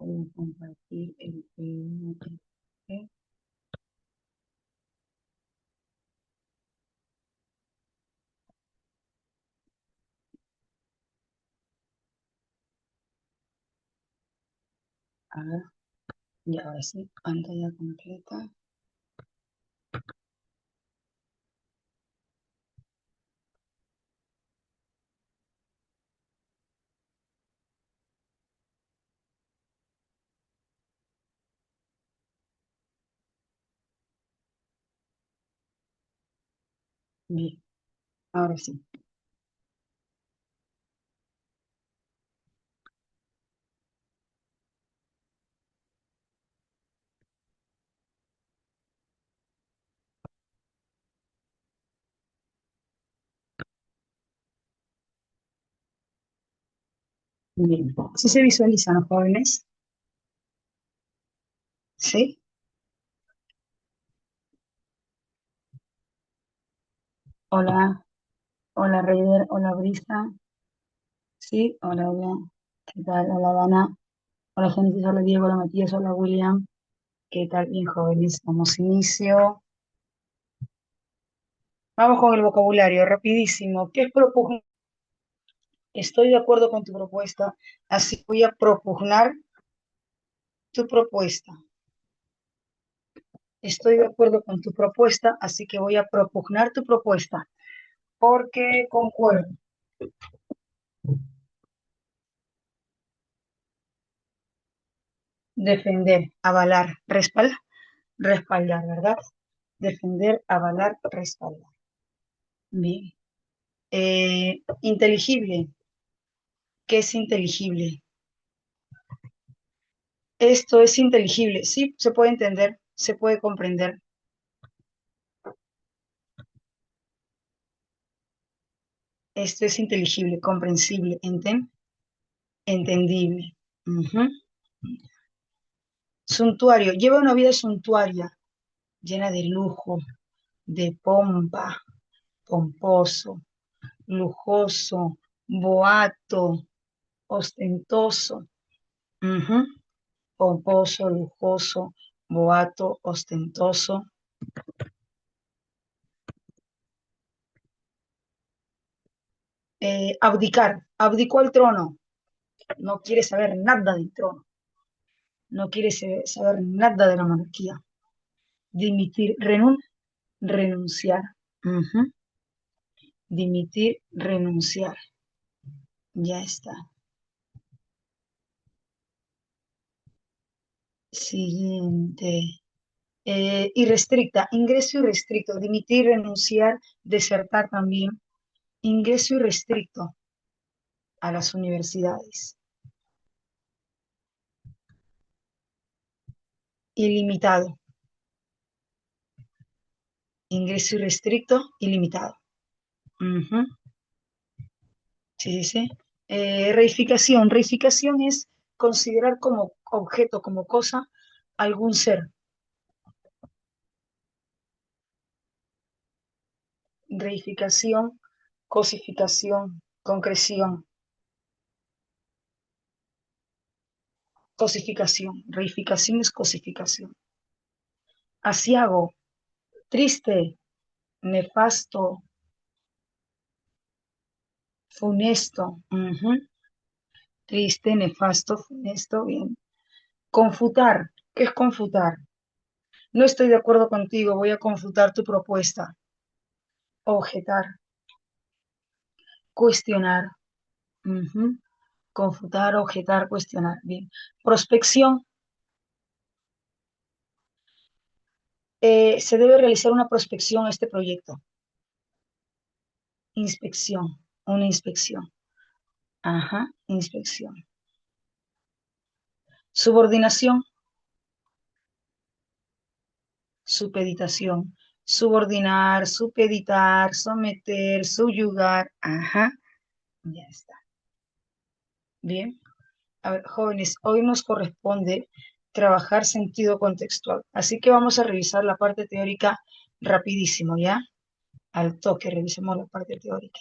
Voy a compartir el PDF. A ver, y ahora sí, pantalla completa. Bien, ahora sí. Bien, ¿sí se visualizan los jóvenes? ¿Sí? Hola, hola Reider, hola Brisa. Sí, hola, hola. ¿Qué tal? Hola Dana. Hola Génesis, hola Diego, hola Matías, hola William. ¿Qué tal? Bien, jóvenes. Damos inicio. Vamos con el vocabulario, rapidísimo. ¿Qué es propugnar? Estoy de acuerdo con tu propuesta, así voy a propugnar tu propuesta. Estoy de acuerdo con tu propuesta, así que voy a propugnar tu propuesta, porque concuerdo. Defender, avalar, respaldar, respaldar, ¿verdad? Defender, avalar, respaldar. Bien. Inteligible. ¿Qué es inteligible? Esto es inteligible. Sí, se puede entender, se puede comprender. Esto es inteligible, comprensible, entendible. Ujú. Suntuario. Lleva una vida suntuaria, llena de lujo, de pompa, pomposo, lujoso, boato, ostentoso. Ujú. Pomposo, lujoso, boato, ostentoso. Abdicar. Abdicó al trono. No quiere saber nada del trono. No quiere saber nada de la monarquía. Dimitir, renunciar. Ujú. Dimitir, renunciar. Ya está. Siguiente. Irrestricta, ingreso irrestricto, dimitir, renunciar, desertar también. Ingreso irrestricto a las universidades. Ilimitado, ingreso irrestricto, ilimitado. Ujú. Sí, sí, sí. Reificación, reificación es considerar como objeto, como cosa, algún ser. Reificación, cosificación, concreción, cosificación. Reificación es cosificación. Aciago, triste, nefasto, funesto. Ujú. Triste, nefasto, funesto, bien. Confutar, ¿qué es confutar? No estoy de acuerdo contigo, voy a confutar tu propuesta. Objetar, cuestionar. Ujú. Confutar, objetar, cuestionar. Bien. Prospección. Se debe realizar una prospección a este proyecto. Inspección, una inspección. Ajá, inspección. Subordinación, supeditación. Subordinar, supeditar, someter, subyugar. Ajá, ya está. Bien. A ver, jóvenes, hoy nos corresponde trabajar sentido contextual. Así que vamos a revisar la parte teórica rapidísimo, ¿ya? Al toque, revisemos la parte teórica.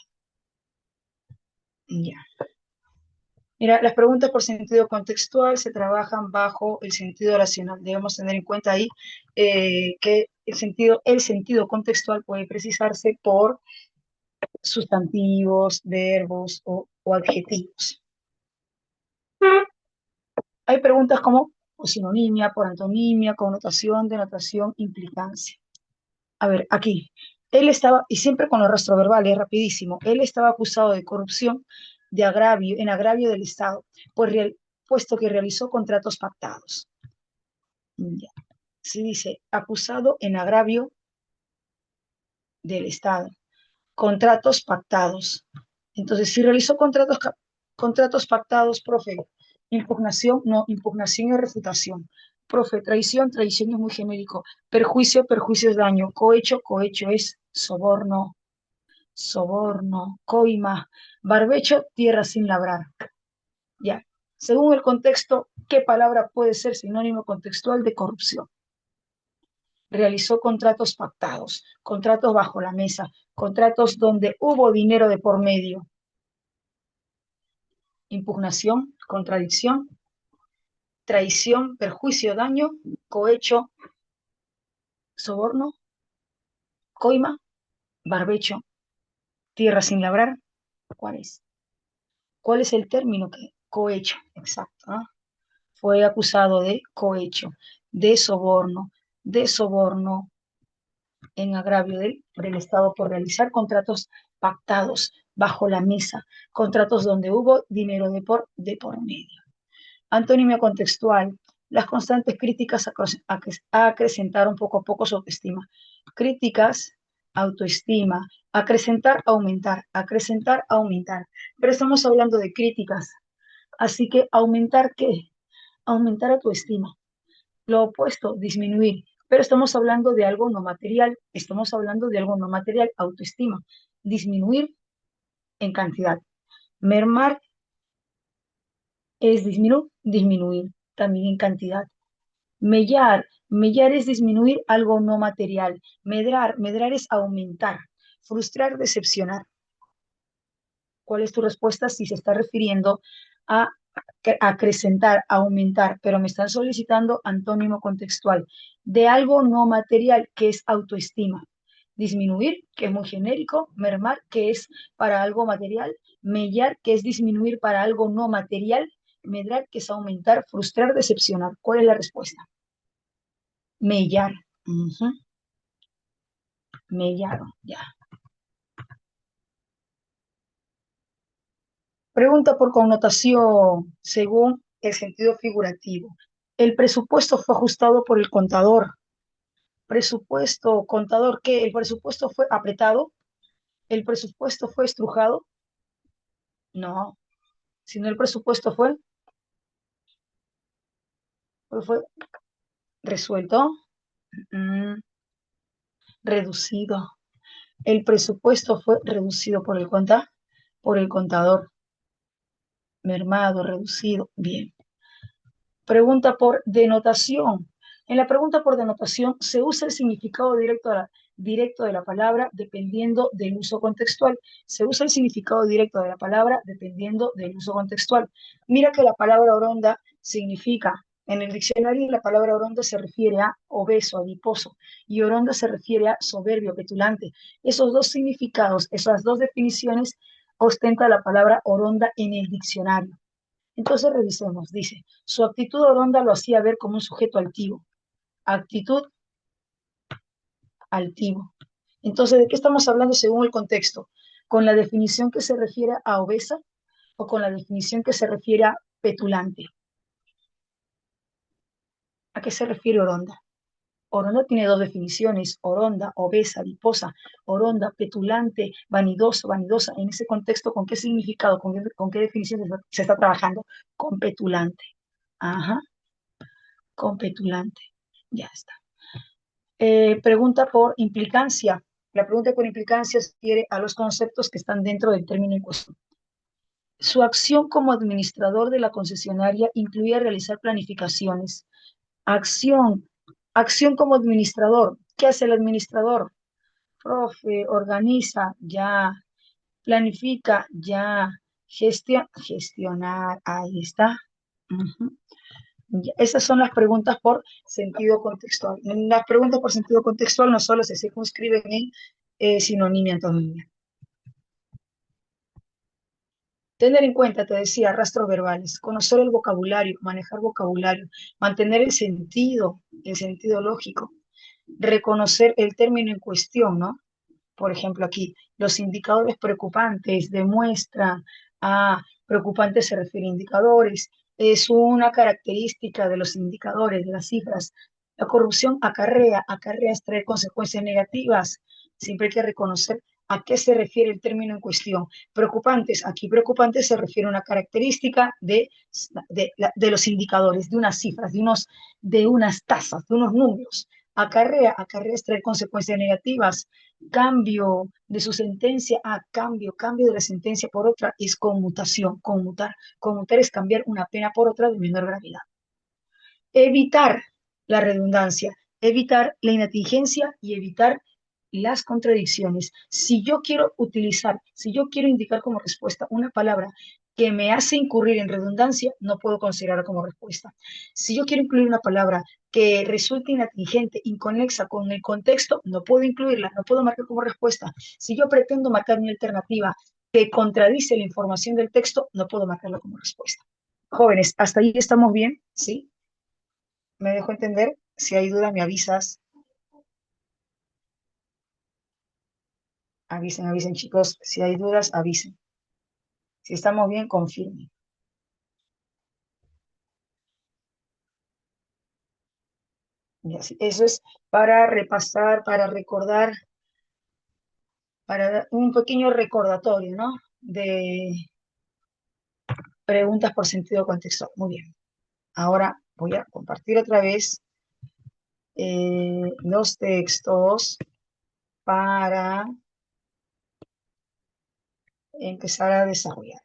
Ya. Mira, las preguntas por sentido contextual se trabajan bajo el sentido racional. Debemos tener en cuenta ahí que el sentido contextual puede precisarse por sustantivos, verbos o adjetivos. Hay preguntas como por sinonimia, por antonimia, connotación, denotación, implicancia. A ver, aquí. Él estaba, y siempre con los rastroverbales, rapidísimo, él estaba acusado de corrupción, de agravio, en agravio del Estado, puesto que realizó contratos pactados. Ya. Se dice acusado en agravio del Estado, contratos pactados. Entonces, si realizó contratos pactados, profe, impugnación, no, impugnación y refutación. Profe, traición es muy genérico. Perjuicio es daño. Cohecho es soborno, coima. Barbecho, tierra sin labrar. Ya. Según el contexto, ¿qué palabra puede ser sinónimo contextual de corrupción? Realizó contratos pactados, contratos bajo la mesa, contratos donde hubo dinero de por medio. Impugnación, contradicción, traición, perjuicio, daño, cohecho, soborno, coima, barbecho, tierra sin labrar. ¿Cuál es? ¿Cuál es el término que? Cohecho, exacto, ¿no? Fue acusado de cohecho, de soborno en agravio del Estado por realizar contratos pactados bajo la mesa, contratos donde hubo dinero de por medio. Antónimo contextual, las constantes críticas a acrecentaron poco a poco su autoestima. Críticas, autoestima, acrecentar, aumentar. Pero estamos hablando de críticas, así que aumentar ¿qué? Aumentar autoestima. Lo opuesto, disminuir. Pero estamos hablando de algo no material, autoestima. Disminuir en cantidad. Mermar es disminuir también en cantidad. Mellar es disminuir algo no material. Medrar es aumentar. Frustrar, decepcionar. ¿Cuál es tu respuesta si se está refiriendo a acrecentar, aumentar, pero me están solicitando antónimo contextual de algo no material que es autoestima? Disminuir, que es muy genérico, mermar, que es para algo material, mellar, que es disminuir para algo no material, medrar, que es aumentar, frustrar, decepcionar. ¿Cuál es la respuesta? Mellar. Ujú. Mellado, ya. Pregunta por connotación según el sentido figurativo. El presupuesto fue ajustado por el contador. Presupuesto, contador, ¿qué? ¿El presupuesto fue apretado? ¿El presupuesto fue estrujado? No, sino el presupuesto fue resuelto, mm, reducido. El presupuesto fue reducido por el contador, mermado, reducido. Bien. Pregunta por denotación. En la pregunta por denotación se usa el significado directo de la palabra dependiendo del uso contextual. Se usa el significado directo de la palabra dependiendo del uso contextual. Mira que la palabra oronda significa, en el diccionario la palabra oronda se refiere a obeso, adiposo, y oronda se refiere a soberbio, petulante. Esos dos significados, esas dos definiciones ostenta la palabra oronda en el diccionario. Entonces revisemos, dice, su actitud oronda lo hacía ver como un sujeto altivo. Actitud altivo. Entonces, ¿de qué estamos hablando según el contexto? ¿Con la definición que se refiere a obesa o con la definición que se refiere a petulante? ¿A qué se refiere oronda? Oronda tiene dos definiciones, oronda, obesa, adiposa, oronda, petulante, vanidoso, vanidosa. En ese contexto, ¿con qué significado, con qué definición se está trabajando? Con petulante. Ajá, con petulante. Ya está. Pregunta por implicancia. La pregunta por implicancia se refiere a los conceptos que están dentro del término en cuestión. Su acción como administrador de la concesionaria incluía realizar planificaciones. Acción, acción como administrador. ¿Qué hace el administrador? Profe, organiza, ya. Planifica, ya. Gestionar, ahí está. Ujú. Ya, esas son las preguntas por sentido contextual. Las preguntas por sentido contextual no solo se circunscriben en sinonimia y antonimia. Tener en cuenta, te decía, rastros verbales, conocer el vocabulario, manejar vocabulario, mantener el sentido lógico, reconocer el término en cuestión, ¿no? Por ejemplo, aquí, los indicadores preocupantes demuestra, preocupante se refiere a indicadores, es una característica de los indicadores, de las cifras. La corrupción acarrea extraer consecuencias negativas. Siempre hay que reconocer a qué se refiere el término en cuestión. Preocupantes, aquí preocupantes se refiere a una característica de los indicadores, de unas cifras, de unas tasas, de unos números. Acarrea extraer consecuencias negativas. Cambio de su sentencia a cambio de la sentencia por otra es conmutación, conmutar. Conmutar es cambiar una pena por otra de menor gravedad. Evitar la redundancia, evitar la inatingencia y evitar las contradicciones. Si yo quiero indicar como respuesta una palabra que me hace incurrir en redundancia, no puedo considerarla como respuesta. Si yo quiero incluir una palabra que resulte inatingente, inconexa con el contexto, no puedo incluirla, no puedo marcar como respuesta. Si yo pretendo marcar una alternativa que contradice la información del texto, no puedo marcarla como respuesta. Jóvenes, ¿hasta ahí estamos bien? ¿Sí? ¿Me dejo entender? Si hay duda, me avisas. Avisen, chicos. Si hay dudas, avisen. Si estamos bien, confirmen. Y así. Eso es para repasar, para recordar, para dar un pequeño recordatorio, ¿no? De preguntas por sentido contextual. Muy bien. Ahora voy a compartir otra vez los textos para empezar a desarrollar.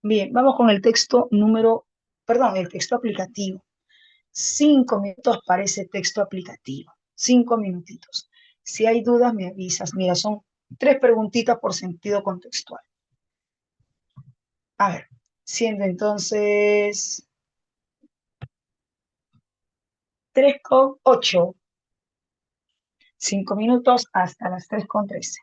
Bien, vamos con el texto perdón, el texto aplicativo. 5 minutos para ese texto aplicativo. 5 minutitos. Si hay dudas, me avisas. Mira, son 3 preguntitas por sentido contextual. A ver, siendo entonces 3:08. 5 minutos hasta las 3:13.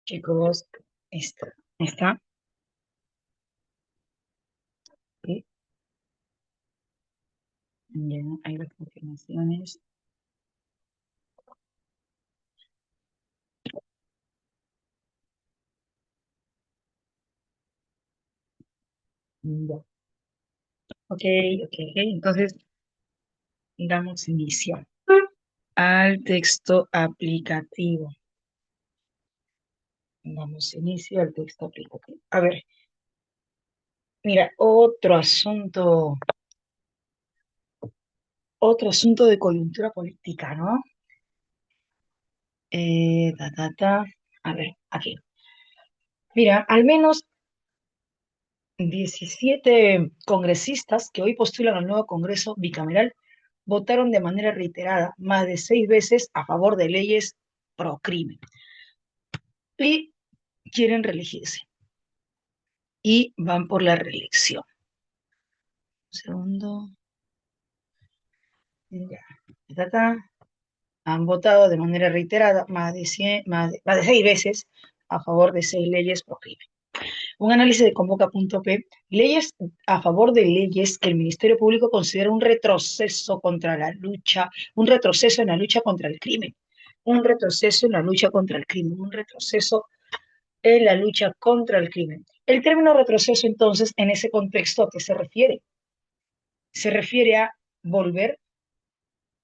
Chicos, está, ¿sí? Ya, hay las confirmaciones. Ya. Ok, ok, ok. Entonces, damos inicio al texto aplicativo. Damos inicio al texto aplicativo. A ver, mira, otro asunto de coyuntura política, ¿no? Ta, ta, ta. A ver, aquí. Mira, al menos 17 congresistas que hoy postulan al nuevo Congreso bicameral votaron de manera reiterada más de 6 veces a favor de leyes pro crimen y quieren reelegirse y van por la reelección. Un segundo. Ya. Ta, ta. Han votado de manera reiterada más de 6 veces a favor de 6 leyes pro crimen. Un análisis de Convoca.p, leyes a favor de leyes que el Ministerio Público considera un retroceso en la lucha contra el crimen, un retroceso en la lucha contra el crimen, un retroceso en la lucha contra el crimen. El término retroceso, entonces, en ese contexto, ¿a qué se refiere? Se refiere a volver,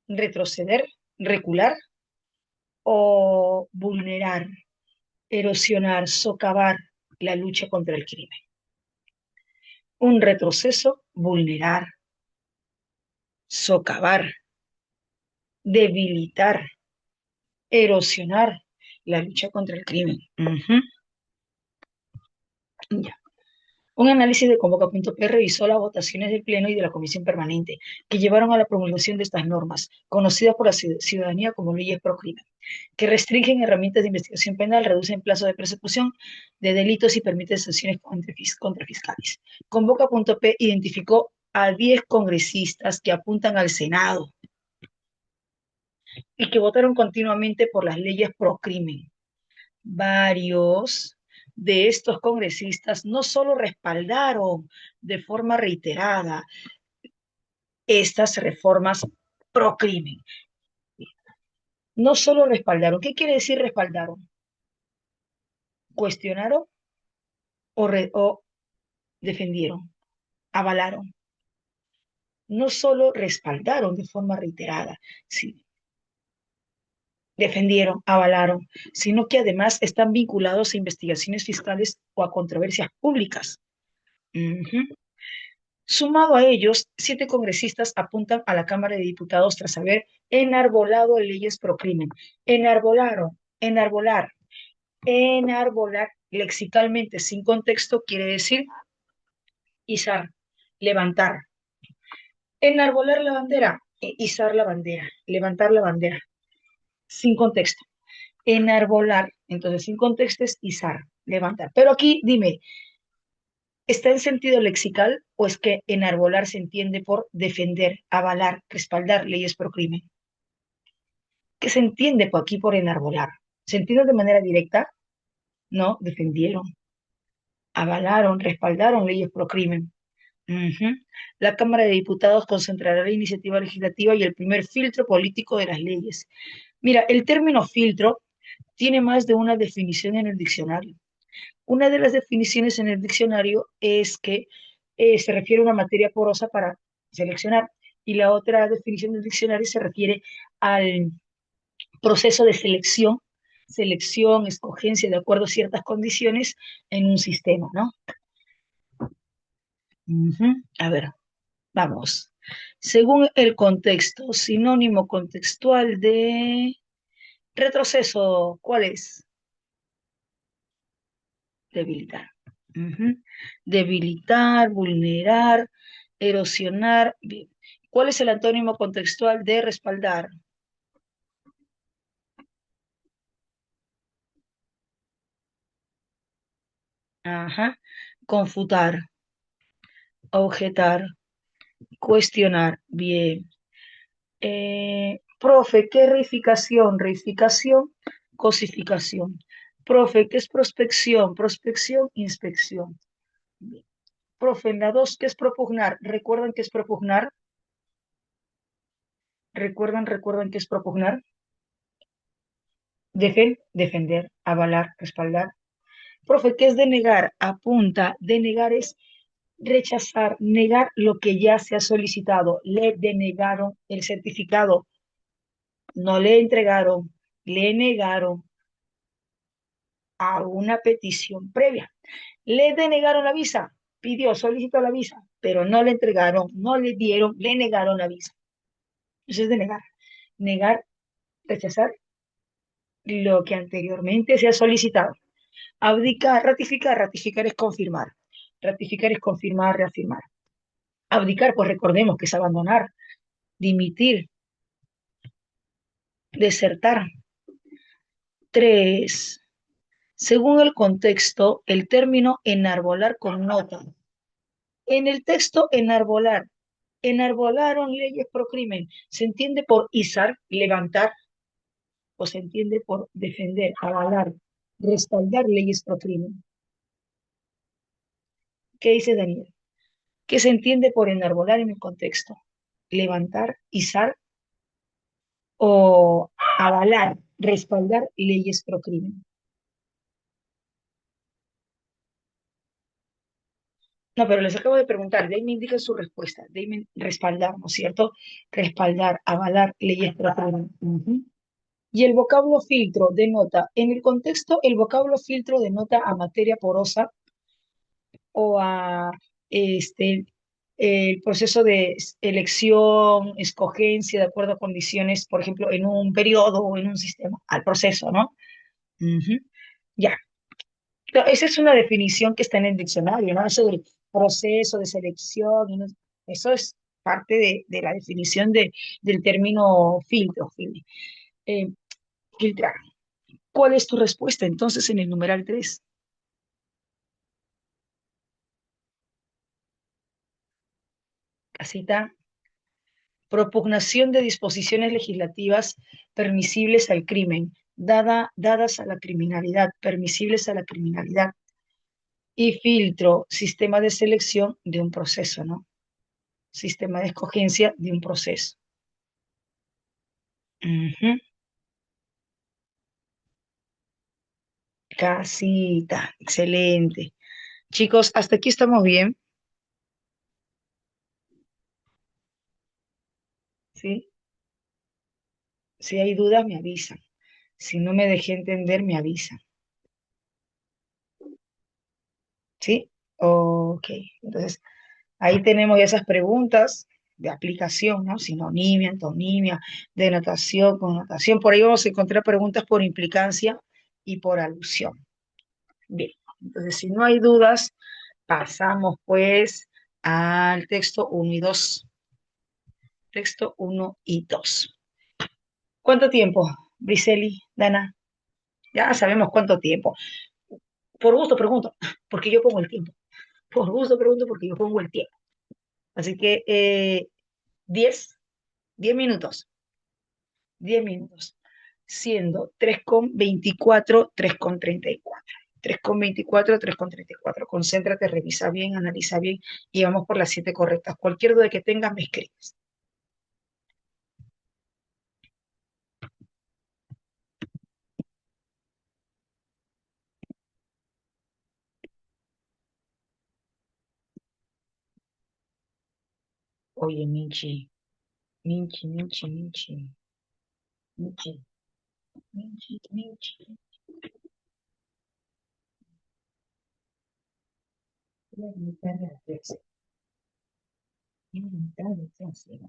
retroceder, recular o vulnerar, erosionar, socavar la lucha contra el crimen. Un retroceso, vulnerar, socavar, debilitar, erosionar la lucha contra el crimen. Ya. Un análisis de Convoca.p revisó las votaciones del Pleno y de la Comisión Permanente que llevaron a la promulgación de estas normas, conocidas por la ciudadanía como leyes pro crimen, que restringen herramientas de investigación penal, reducen plazos de persecución de delitos y permiten sanciones contra fiscales. Convoca.p identificó a 10 congresistas que apuntan al Senado y que votaron continuamente por las leyes pro crimen. Varios de estos congresistas no solo respaldaron de forma reiterada estas reformas pro crimen, no solo respaldaron. ¿Qué quiere decir respaldaron? Cuestionaron o defendieron, avalaron. No solo respaldaron de forma reiterada, sí, defendieron, avalaron, sino que además están vinculados a investigaciones fiscales o a controversias públicas. Ujú. Sumado a ellos, 7 congresistas apuntan a la Cámara de Diputados tras haber enarbolado leyes pro crimen. Enarbolaron, enarbolar lexicalmente sin contexto quiere decir izar, levantar. Enarbolar la bandera, izar la bandera, levantar la bandera, sin contexto. Enarbolar, entonces sin contexto es izar, levantar. Pero aquí dime, ¿está en sentido lexical o es que enarbolar se entiende por defender, avalar, respaldar leyes pro crimen? ¿Qué se entiende por aquí por enarbolar? ¿Se entiende de manera directa? No, defendieron, avalaron, respaldaron leyes pro crimen. Ujú. La Cámara de Diputados concentrará la iniciativa legislativa y el primer filtro político de las leyes. Mira, el término filtro tiene más de una definición en el diccionario. Una de las definiciones en el diccionario es que se refiere a una materia porosa para seleccionar y la otra definición del diccionario se refiere al proceso de selección, escogencia de acuerdo a ciertas condiciones en un sistema, ¿no? Ujú. A ver, vamos. Según el contexto, sinónimo contextual de retroceso, ¿cuál es? Debilitar. Ujú. Debilitar, vulnerar, erosionar. Bien. ¿Cuál es el antónimo contextual de respaldar? Ajá. Confutar, objetar, cuestionar. Bien. Profe, ¿qué es reificación? Reificación, cosificación. Profe, ¿qué es prospección? Prospección, inspección. Bien. Profe, en la 2, ¿qué es propugnar? ¿Recuerdan qué es propugnar? ¿Recuerdan qué es propugnar? Defender, avalar, respaldar. Profe, ¿qué es denegar? Apunta, denegar es rechazar, negar lo que ya se ha solicitado. Le denegaron el certificado, no le entregaron, le negaron a una petición previa. Le denegaron la visa, pidió, solicitó la visa, pero no le entregaron, no le dieron, le negaron la visa. Eso es denegar. Negar, rechazar lo que anteriormente se ha solicitado. Abdicar, ratificar, ratificar es confirmar. Ratificar es confirmar, reafirmar. Abdicar, pues recordemos que es abandonar, dimitir, desertar. 3. Según el contexto, el término enarbolar connota. En el texto enarbolar, enarbolaron leyes pro crimen. ¿Se entiende por izar, levantar? ¿O se entiende por defender, avalar, respaldar leyes pro crimen? ¿Qué dice Daniel? ¿Qué se entiende por enarbolar en el contexto? ¿Levantar, izar o avalar, respaldar leyes pro crimen? No, pero les acabo de preguntar, de ahí me indican su respuesta, de ahí respaldar, ¿no es cierto? Respaldar, avalar leyes pro crimen. Ujú. Y el vocablo filtro denota, en el contexto, el vocablo filtro denota a materia porosa o a este, el proceso de elección, escogencia de acuerdo a condiciones, por ejemplo, en un periodo o en un sistema, al proceso, ¿no? Ujú. Ya. Esa es una definición que está en el diccionario, ¿no? Eso del proceso de selección, y eso es parte de la definición del término filtro, eh, filtrar. ¿Cuál es tu respuesta entonces en el numeral 3? Casita, propugnación de disposiciones legislativas permisibles al crimen, dadas a la criminalidad, permisibles a la criminalidad. Y filtro, sistema de selección de un proceso, ¿no? Sistema de escogencia de un proceso. Ujú. Casita, excelente. Chicos, hasta aquí estamos bien, ¿sí? Si hay dudas, me avisan. Si no me dejé entender, me avisan, ¿sí? Ok, entonces ahí tenemos ya esas preguntas de aplicación, ¿no? Sinonimia, antonimia, denotación, connotación. Por ahí vamos a encontrar preguntas por implicancia y por alusión. Bien, entonces si no hay dudas, pasamos pues al texto uno y 2. Texto uno y 2. ¿Cuánto tiempo, Briseli, Dana? Ya sabemos cuánto tiempo. Por gusto pregunto, porque yo pongo el tiempo. Por gusto pregunto, porque yo pongo el tiempo. Así que 10, 10 minutos. 10 minutos, siendo 3,24, 3,34. 3,24, 3,34. Concéntrate, revisa bien, analiza bien y vamos por las 7 correctas. Cualquier duda que tengas, me escribes. Oye, Michi, Michi, Michi, Michi, Michi, Michi, Michi. La mitad de la clase, la mitad de la clase.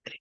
3.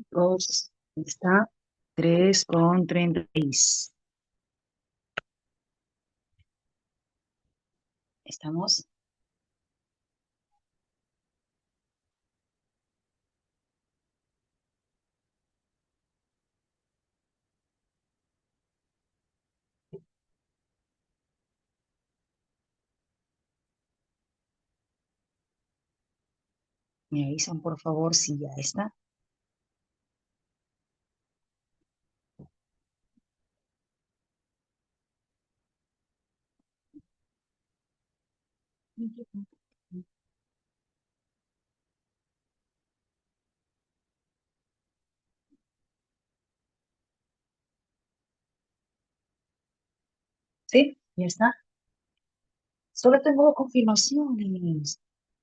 Dos, está 3,36. ¿Estamos? Me avisan, por favor, si ya está. Sí, ya está. Solo tengo confirmaciones.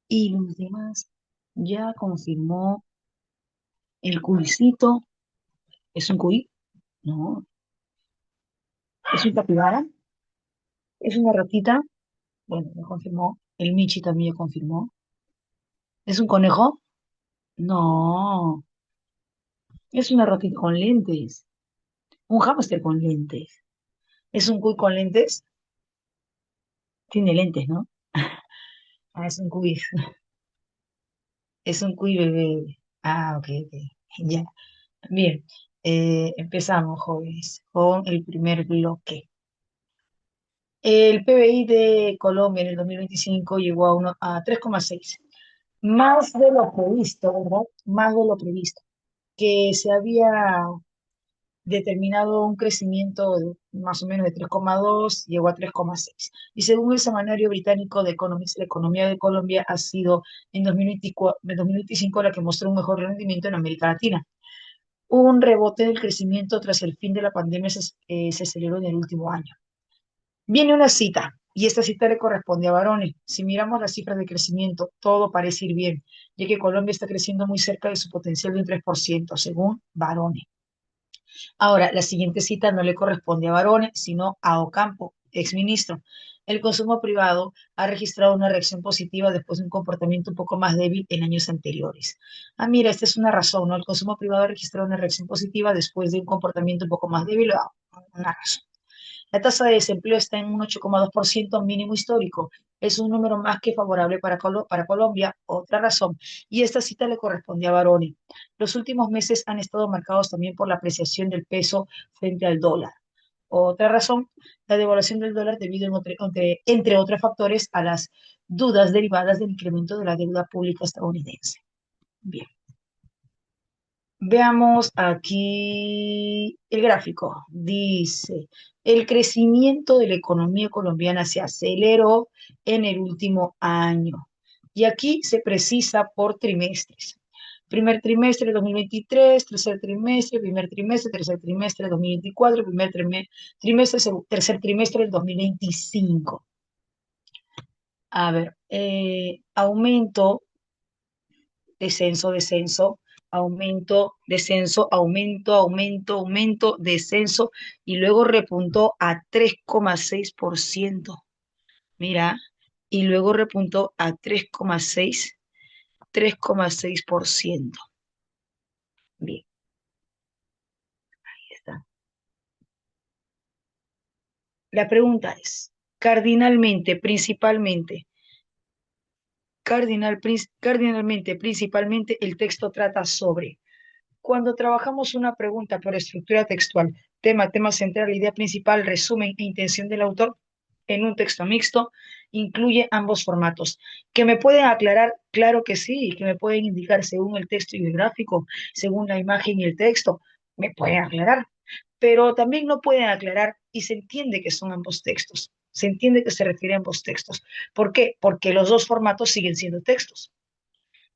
Y los demás ya confirmó el cuisito. ¿Es un cuy? No. ¿Es un capibara? ¿Es una ratita? Bueno, ya confirmó. El Michi también ya confirmó. ¿Es un conejo? No. Es una ratita con lentes. Un hámster con lentes. ¿Es un cuy con lentes? Tiene lentes, ¿no? Ah, es un cuy. Es un cuy bebé. Ah, ok, ok. Ya. Bien. Empezamos, jóvenes, con el primer bloque. El PBI de Colombia en el 2025 llegó a 3,6, más de lo previsto, ¿verdad? Más de lo previsto, que se había determinado un crecimiento más o menos de 3,2, llegó a 3,6. Y según el semanario británico de Economist, la economía de Colombia ha sido en 2024, en 2025 la que mostró un mejor rendimiento en América Latina. Un rebote del crecimiento tras el fin de la pandemia se aceleró en el último año. Viene una cita, y esta cita le corresponde a varones. Si miramos las cifras de crecimiento, todo parece ir bien, ya que Colombia está creciendo muy cerca de su potencial de un 3%, según varones. Ahora, la siguiente cita no le corresponde a varones, sino a Ocampo, exministro. El consumo privado ha registrado una reacción positiva después de un comportamiento un poco más débil en años anteriores. Ah, mira, esta es una razón, ¿no? El consumo privado ha registrado una reacción positiva después de un comportamiento un poco más débil. Una razón. La tasa de desempleo está en un 8,2%, mínimo histórico. Es un número más que favorable para Colombia. Otra razón. Y esta cita le corresponde a Baroni. Los últimos meses han estado marcados también por la apreciación del peso frente al dólar. Otra razón, la devaluación del dólar debido, entre otros factores, a las dudas derivadas del incremento de la deuda pública estadounidense. Bien. Veamos aquí el gráfico. Dice, el crecimiento de la economía colombiana se aceleró en el último año. Y aquí se precisa por trimestres. Primer trimestre de 2023, tercer trimestre de 2024, tercer trimestre del 2025. A ver, aumento, descenso, descenso, aumento, descenso, aumento, aumento, aumento, descenso, y luego repuntó a 3,6%. Mira, y luego repuntó a 3,6%. Bien, ahí está. La pregunta es, cardinalmente, principalmente, cardinalmente, principalmente, el texto trata sobre. Cuando trabajamos una pregunta por estructura textual, tema central, idea principal, resumen e intención del autor en un texto mixto, incluye ambos formatos. ¿Que me pueden aclarar? Claro que sí, que me pueden indicar según el texto y el gráfico, según la imagen y el texto, me pueden aclarar, pero también no pueden aclarar y se entiende que son ambos textos. Se entiende que se refiere a ambos textos. ¿Por qué? Porque los dos formatos siguen siendo textos.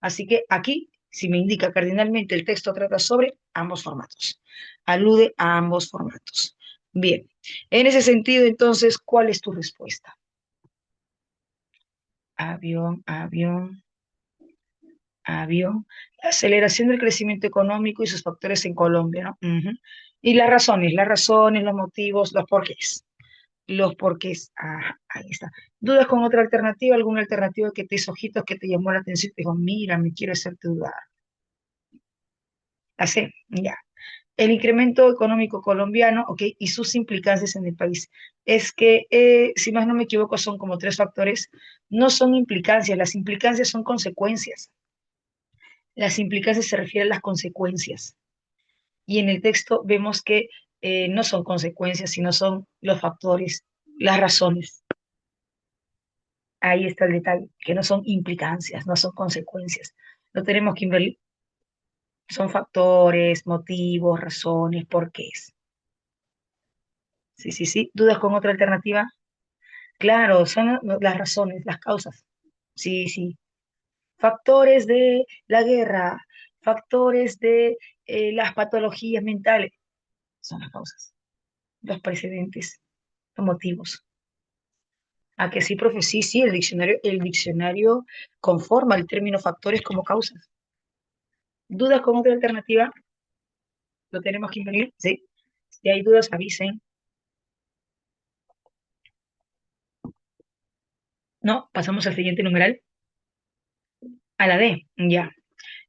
Así que aquí, si me indica cardinalmente, el texto trata sobre ambos formatos, alude a ambos formatos. Bien, en ese sentido, entonces, ¿cuál es tu respuesta? Avión, avión, avión. La aceleración del crecimiento económico y sus factores en Colombia, ¿no? Ujú. Y las razones, los motivos, los porqués. Los porqués. Ah, ahí está. ¿Dudas con otra alternativa? ¿Alguna alternativa que te hizo ojitos, que te llamó la atención? Te dijo, mira, me quiero hacerte dudar. La C, ya. El incremento económico colombiano, ok, y sus implicancias en el país. Es que, si más no me equivoco, son como tres factores. No son implicancias, las implicancias son consecuencias. Las implicancias se refieren a las consecuencias. Y en el texto vemos que no son consecuencias, sino son los factores, las razones. Ahí está el detalle, que no son implicancias, no son consecuencias. No tenemos que invertir, son factores, motivos, razones, porqués. Sí, sí, sí. ¿Dudas con otra alternativa? Claro, son las razones, las causas. Sí, sí. Factores de la guerra, factores de las patologías mentales, son las causas, los precedentes, los motivos. ¿A que sí, profe? Sí, sí, el diccionario conforma el término factores como causas. ¿Dudas con otra alternativa? ¿Lo tenemos que inventar? Sí. Si hay dudas, avisen. No, pasamos al siguiente numeral. A la D, ya.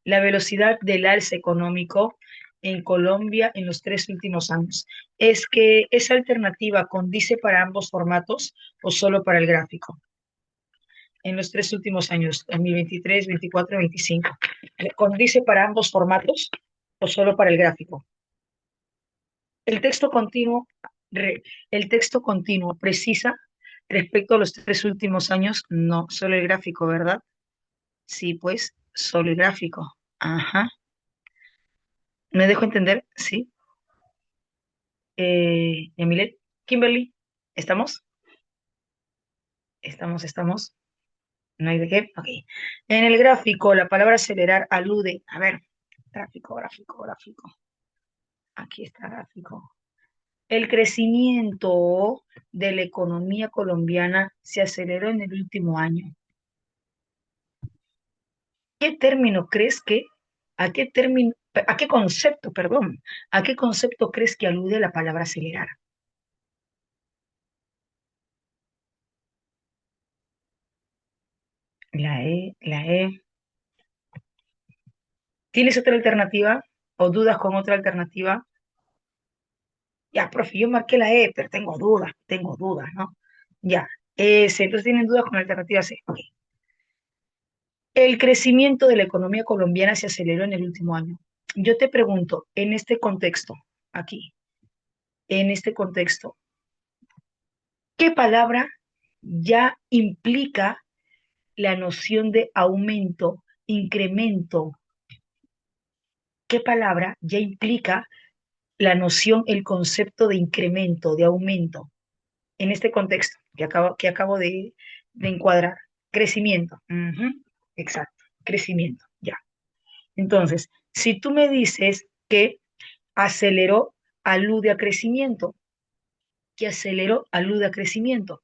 La velocidad del alza económico en Colombia en los 3 últimos años. ¿Es que esa alternativa condice para ambos formatos o solo para el gráfico? En los 3 últimos años, 2023, 24, 25. ¿Condice para ambos formatos o solo para el gráfico? El texto continuo, re- el texto continuo precisa respecto a los 3 últimos años, no, solo el gráfico, ¿verdad? Sí, pues, solo el gráfico. Ajá. ¿Me dejo entender? Sí. Yamilet, Kimberly, ¿estamos? Estamos. No hay de qué. Ok. En el gráfico, la palabra acelerar alude, a ver, gráfico. Aquí está gráfico. El crecimiento de la economía colombiana se aceleró en el último año. ¿Qué término crees que, a qué término, a qué concepto, perdón, a qué concepto crees que alude la palabra acelerar? La E. ¿Tienes otra alternativa o dudas con otra alternativa? Ya, profe, yo marqué la E, pero tengo dudas, ¿no? Ya, sí, entonces tienen dudas con la alternativa C. Ok. El crecimiento de la economía colombiana se aceleró en el último año. Yo te pregunto, en este contexto, aquí, en este contexto, ¿qué palabra ya implica la noción de aumento, incremento? ¿Qué palabra ya implica la noción, el concepto de incremento, de aumento? En este contexto que acabo de encuadrar. Crecimiento. Ujú, exacto, crecimiento, ya. Entonces, si tú me dices que aceleró, alude a crecimiento, que aceleró, alude a crecimiento,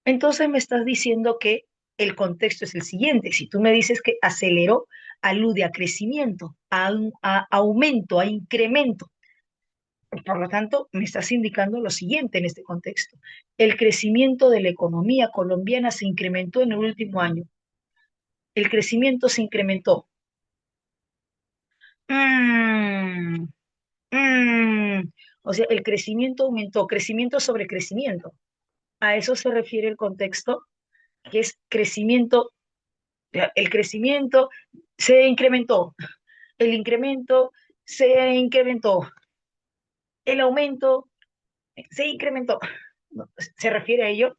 entonces me estás diciendo que el contexto es el siguiente. Si tú me dices que aceleró, alude a crecimiento, a aumento, a incremento. Por lo tanto, me estás indicando lo siguiente en este contexto. El crecimiento de la economía colombiana se incrementó en el último año. El crecimiento se incrementó. Mm, mm. O sea, el crecimiento aumentó, crecimiento sobre crecimiento. A eso se refiere el contexto, que es crecimiento. El crecimiento se incrementó. El incremento se incrementó. El aumento se incrementó. No, ¿se refiere a ello?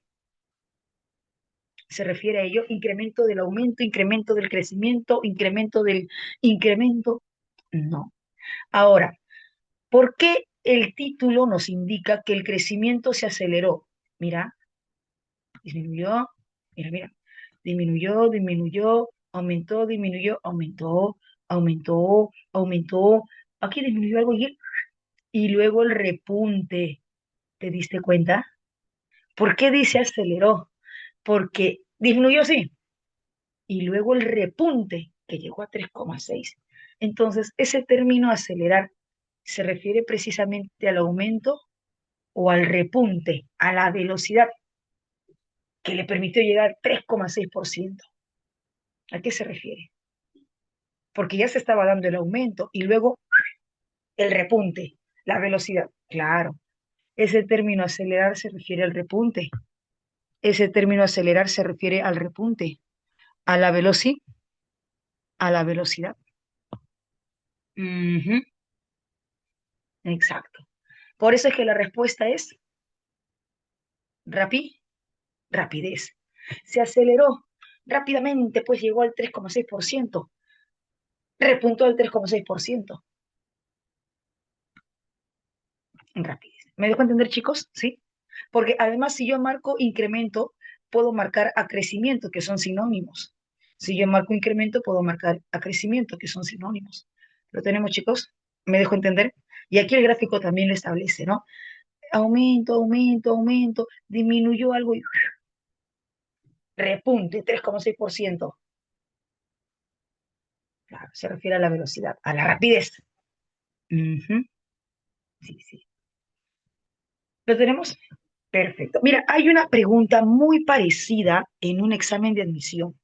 Se refiere a ello, incremento del aumento, incremento del crecimiento, incremento del incremento. No. Ahora, ¿por qué el título nos indica que el crecimiento se aceleró? Mira, disminuyó, mira, disminuyó, aumentó, disminuyó, aumentó. Aquí disminuyó algo y luego el repunte. ¿Te diste cuenta? ¿Por qué dice aceleró? Porque disminuyó, sí, y luego el repunte que llegó a 3,6. Entonces, ese término acelerar se refiere precisamente al aumento o al repunte, a la velocidad que le permitió llegar al 3,6%. ¿A qué se refiere? porque ya se estaba dando el aumento y luego el repunte, la velocidad. Claro, ese término acelerar se refiere al repunte. Ese término acelerar se refiere al repunte, a la velocidad, a la velocidad. Ujú, exacto. Por eso es que la respuesta es rapi, rapidez. Se aceleró rápidamente, pues llegó al 3,6%, repuntó al 3,6%. Rapidez. ¿Me dejo entender, chicos? ¿Sí? Porque además, si yo marco incremento, puedo marcar acrecimiento, que son sinónimos. Si yo marco incremento, puedo marcar acrecimiento, que son sinónimos. ¿Lo tenemos, chicos? ¿Me dejo entender? Y aquí el gráfico también lo establece, ¿no? Aumento, aumento, aumento, disminuyó algo y repunte, 3,6%. Claro, se refiere a la velocidad, a la rapidez. Ujú, sí, sí. ¿Lo tenemos? Perfecto. Mira, hay una pregunta muy parecida en un examen de admisión.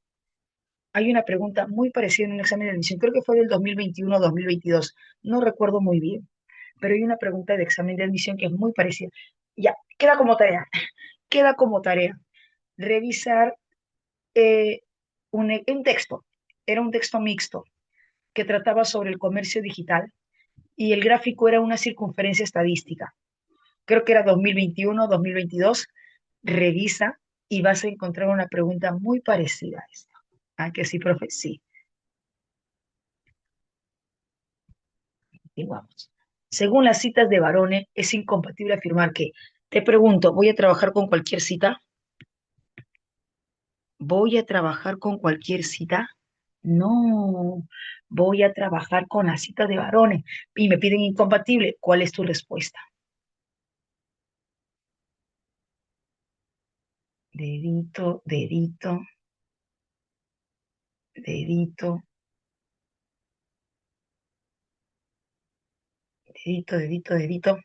Hay una pregunta muy parecida en un examen de admisión. Creo que fue del 2021 o 2022. No recuerdo muy bien. Pero hay una pregunta de examen de admisión que es muy parecida. Ya, queda como tarea. Queda como tarea revisar eh, un texto. Era un texto mixto que trataba sobre el comercio digital y el gráfico era una circunferencia estadística. Creo que era 2021, 2022. Revisa y vas a encontrar una pregunta muy parecida a esta. ¿Ah, que sí, profe? Sí, igual. Según las citas de Barone, es incompatible afirmar que, te pregunto, ¿voy a trabajar con cualquier cita? ¿Voy a trabajar con cualquier cita? No, voy a trabajar con la cita de Barone y me piden incompatible. ¿Cuál es tu respuesta? Dedito, dedito, dedito, dedito, dedito, dedito.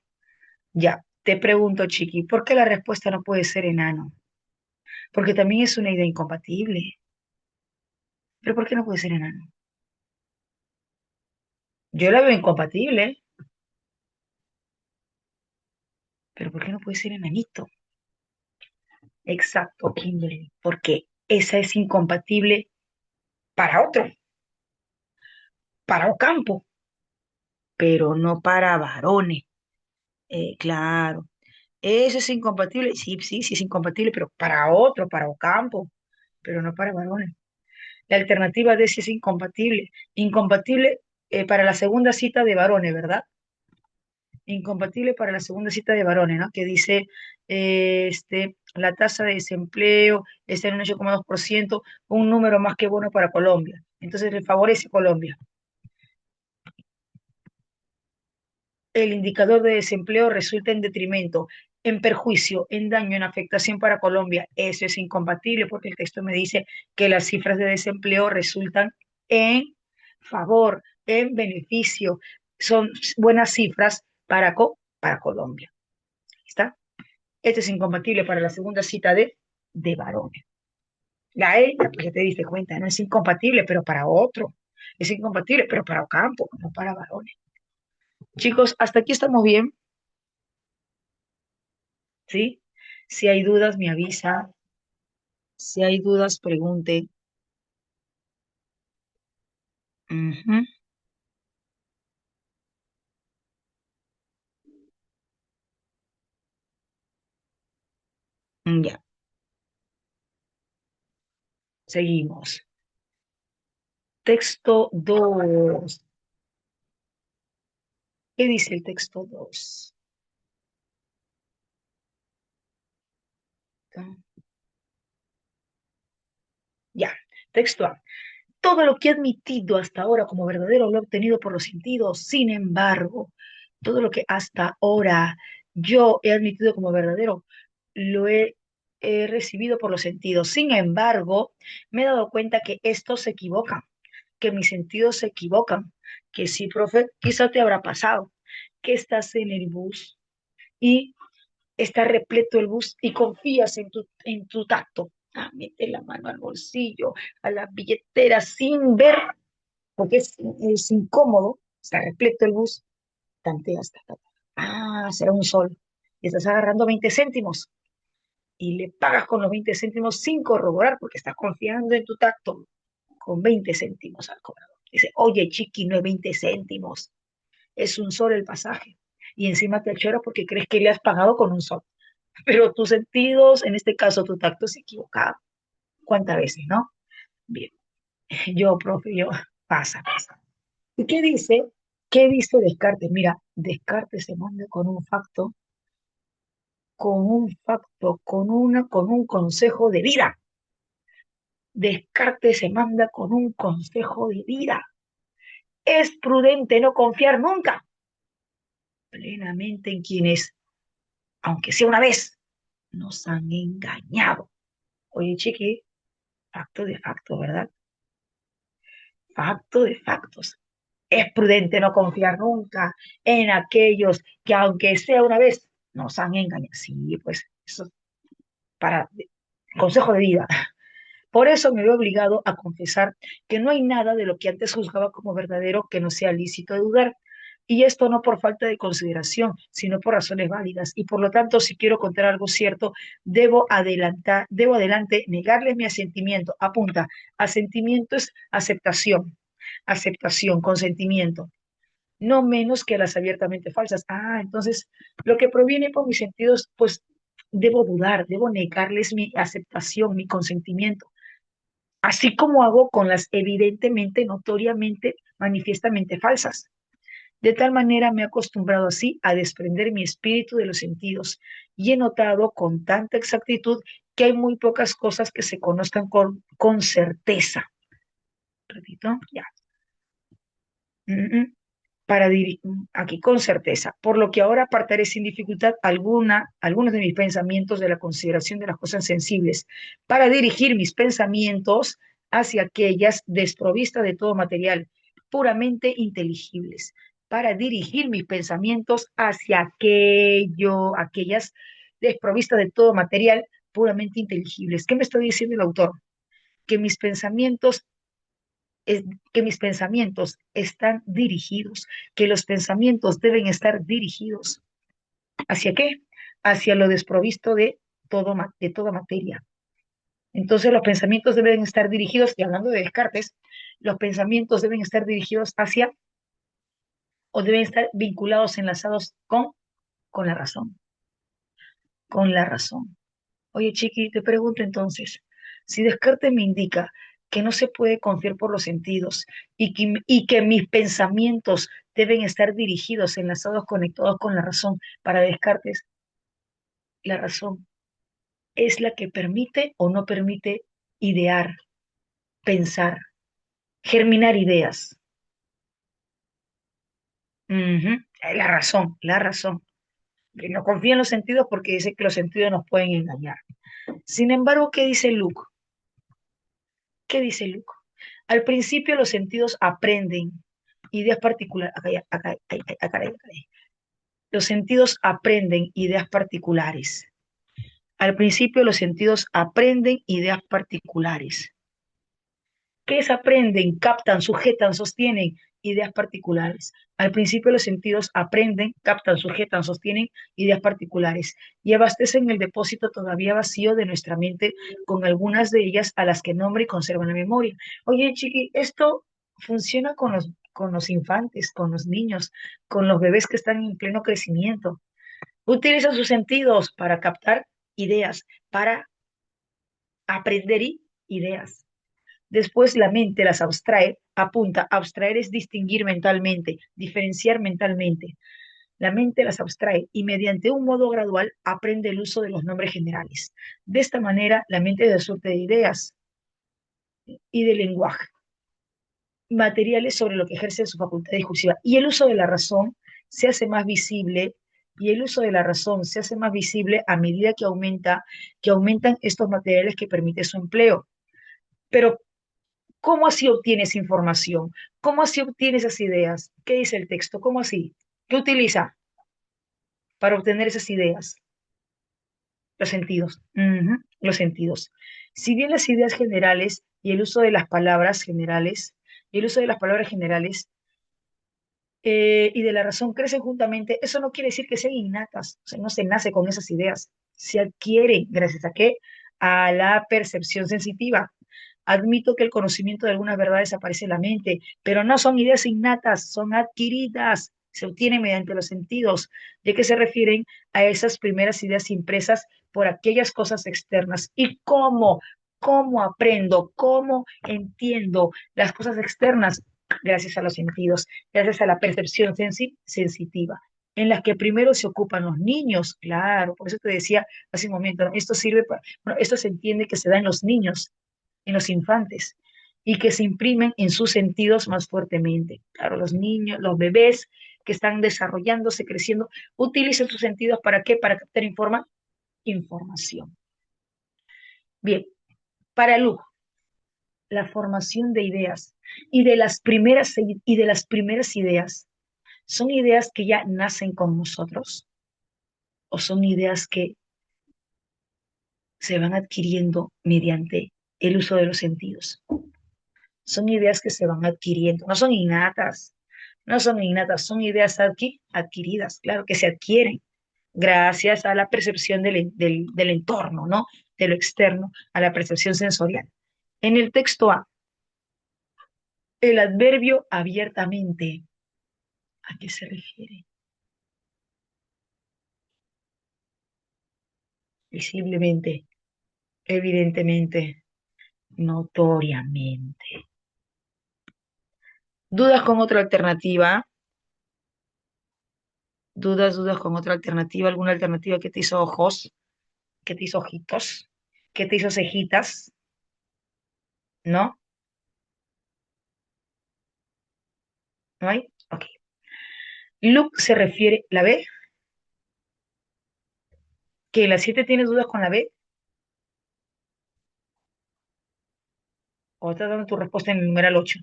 Ya, te pregunto, Chiqui, ¿por qué la respuesta no puede ser enano? Porque también es una idea incompatible. ¿Pero por qué no puede ser enano? Yo la veo incompatible, pero ¿por qué no puede ser enanito? Exacto, Kimberly, porque esa es incompatible para otro, para Ocampo, pero no para varones. Claro, eso es incompatible, sí, sí, sí es incompatible, pero para otro, para Ocampo, pero no para varones. La alternativa de ese es incompatible. Incompatible para la segunda cita de varones, ¿verdad? Incompatible para la segunda cita de varones, ¿no? Que dice, la tasa de desempleo está en un 8,2%, un número más que bueno para Colombia. Entonces le favorece Colombia. El indicador de desempleo resulta en detrimento, en perjuicio, en daño, en afectación para Colombia. Eso es incompatible porque el texto me dice que las cifras de desempleo resultan en favor, en beneficio. Son buenas cifras para Colombia. ¿Está? Este es incompatible para la segunda cita de varones. La E, pues ya te diste cuenta, no es incompatible, pero para otro. Es incompatible, pero para Ocampo, no para varones. Chicos, hasta aquí estamos bien, ¿sí? Si hay dudas, me avisa. Si hay dudas, pregunte. Ujú, ya, seguimos. Texto 2. ¿Qué dice el texto 2? Ya, texto A. Todo lo que he admitido hasta ahora como verdadero lo he obtenido por los sentidos. Sin embargo, todo lo que hasta ahora yo he admitido como verdadero lo he recibido por los sentidos. Sin embargo, me he dado cuenta que estos se equivocan, que mis sentidos se equivocan, que sí, profe, quizá te habrá pasado, que estás en el bus y está repleto el bus y confías en tu tacto. Ah, mete la mano al bolsillo, a la billetera sin ver porque es incómodo, está repleto el bus, tanteas, será un sol, y estás agarrando 20 céntimos, y le pagas con los 20 céntimos sin corroborar, porque estás confiando en tu tacto, con 20 céntimos al cobrador. Dice, oye, chiqui, no es 20 céntimos, es un sol el pasaje. Y encima te achora porque crees que le has pagado con un sol. Pero tus sentidos, en este caso tu tacto, se equivocado. ¿Cuántas veces, no? Bien, yo, profe, yo, pasa. ¿Y qué dice? ¿Qué dice Descartes? Mira, Descartes se manda con un consejo de vida. Descartes se manda con un consejo de vida. Es prudente no confiar nunca plenamente en quienes, aunque sea una vez, nos han engañado. Oye, chiqui, facto de facto, ¿verdad? Facto de factos. Es prudente no confiar nunca en aquellos que, aunque sea una vez, nos han engañado. Sí, pues, eso para consejo de vida. Por eso me veo obligado a confesar que no hay nada de lo que antes juzgaba como verdadero que no sea lícito de dudar. Y esto no por falta de consideración, sino por razones válidas. Y por lo tanto, si quiero contar algo cierto, debo adelante negarles mi asentimiento. Apunta, asentimiento es aceptación, consentimiento, no menos que a las abiertamente falsas. Entonces, lo que proviene por mis sentidos, pues debo dudar, debo negarles mi aceptación, mi consentimiento, así como hago con las evidentemente, notoriamente, manifiestamente falsas. De tal manera me he acostumbrado así a desprender mi espíritu de los sentidos y he notado con tanta exactitud que hay muy pocas cosas que se conozcan con certeza. Repito, ya. Mm, mm. Aquí con certeza, por lo que ahora apartaré sin dificultad algunos de mis pensamientos de la consideración de las cosas sensibles, para dirigir mis pensamientos hacia aquellas desprovistas de todo material, puramente inteligibles, para dirigir mis pensamientos hacia aquellas desprovistas de todo material, puramente inteligibles. ¿Qué me está diciendo el autor? Que mis pensamientos es que mis pensamientos están dirigidos, que los pensamientos deben estar dirigidos. ¿Hacia qué? Hacia lo desprovisto de toda materia. Entonces los pensamientos deben estar dirigidos, y hablando de Descartes, los pensamientos deben estar dirigidos hacia o deben estar vinculados, enlazados con la razón, con la razón. Oye, Chiqui, te pregunto entonces, si Descartes me indica que no se puede confiar por los sentidos y que mis pensamientos deben estar dirigidos, enlazados, conectados con la razón, para Descartes, la razón es la que permite o no permite idear, pensar, germinar ideas. Ujú. La razón. Que no confía en los sentidos porque dice que los sentidos nos pueden engañar. Sin embargo, ¿qué dice Luke? ¿Qué dice Luke? Al principio los sentidos aprenden ideas particulares. Los sentidos aprenden ideas particulares. Al principio los sentidos aprenden ideas particulares. ¿Qué es aprenden? Captan, sujetan, sostienen ideas particulares. Al principio los sentidos aprenden, captan, sujetan, sostienen ideas particulares y abastecen el depósito todavía vacío de nuestra mente con algunas de ellas a las que nombra y conservan la memoria. Oye, Chiqui, esto funciona con los infantes, con los niños, con los bebés que están en pleno crecimiento. Utilizan sus sentidos para captar ideas, para aprender ideas. Después la mente las abstrae, apunta, abstraer es distinguir mentalmente, diferenciar mentalmente. La mente las abstrae y mediante un modo gradual aprende el uso de los nombres generales. De esta manera, la mente es surte de ideas y de lenguaje materiales sobre lo que ejerce su facultad discursiva. Y el uso de la razón se hace más visible, y el uso de la razón se hace más visible a medida que aumentan estos materiales que permite su empleo. Pero ¿cómo así obtienes información? ¿Cómo así obtienes esas ideas? ¿Qué dice el texto? ¿Cómo así? ¿Qué utiliza para obtener esas ideas? Los sentidos. Los sentidos. Si bien las ideas generales y el uso de las palabras generales y el uso de las palabras generales y de la razón crecen juntamente, eso no quiere decir que sean innatas, o sea, no se nace con esas ideas, se adquieren gracias a qué? A la percepción sensitiva. Admito que el conocimiento de algunas verdades aparece en la mente, pero no son ideas innatas, son adquiridas, se obtienen mediante los sentidos, ya que se refieren a esas primeras ideas impresas por aquellas cosas externas. ¿Y cómo aprendo? ¿Cómo entiendo las cosas externas? Gracias a los sentidos, gracias a la percepción sensitiva, en las que primero se ocupan los niños, claro, por eso te decía hace un momento, ¿no? Esto sirve para, bueno, esto se entiende que se da en los niños, en los infantes, y que se imprimen en sus sentidos más fuertemente. Claro, los niños, los bebés que están desarrollándose, creciendo, utilizan sus sentidos ¿para qué? Para captar información. Bien, para Luke, la formación de ideas y de las primeras ideas, ¿son ideas que ya nacen con nosotros o son ideas que se van adquiriendo mediante el uso de los sentidos? Son ideas que se van adquiriendo, no son innatas, no son innatas, son ideas adquiridas, claro, que se adquieren gracias a la percepción del entorno, ¿no? De lo externo, a la percepción sensorial. En el texto A, el adverbio abiertamente, ¿a qué se refiere? Visiblemente, evidentemente, notoriamente. ¿Dudas con otra alternativa? ¿Dudas con otra alternativa? ¿Alguna alternativa que te hizo ojos? ¿Que te hizo ojitos? ¿Que te hizo cejitas? ¿No? ¿No hay? Ok. Luke se refiere, ¿la B? ¿Que en la 7 tienes dudas con la B? ¿O estás dando tu respuesta en el numeral 8?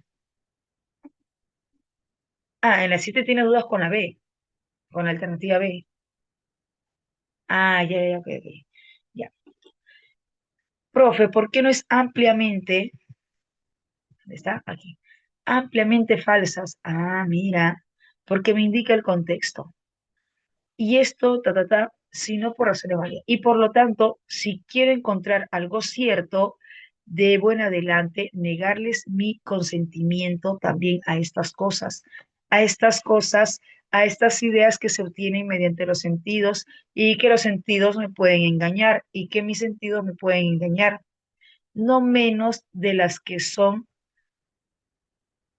Ah, en la 7 tienes dudas con la B, con la alternativa B. Ah, ya, ya, ok, ok. Ya. Profe, ¿por qué no es ampliamente, ¿dónde está? Aquí. Ampliamente falsas. Ah, mira, porque me indica el contexto. Y esto, sino por razones válidas. Y por lo tanto, si quiero encontrar algo cierto, debo en adelante negarles mi consentimiento también a estas cosas, a estas ideas que se obtienen mediante los sentidos y que los sentidos me pueden engañar y que mis sentidos me pueden engañar, no menos de las que son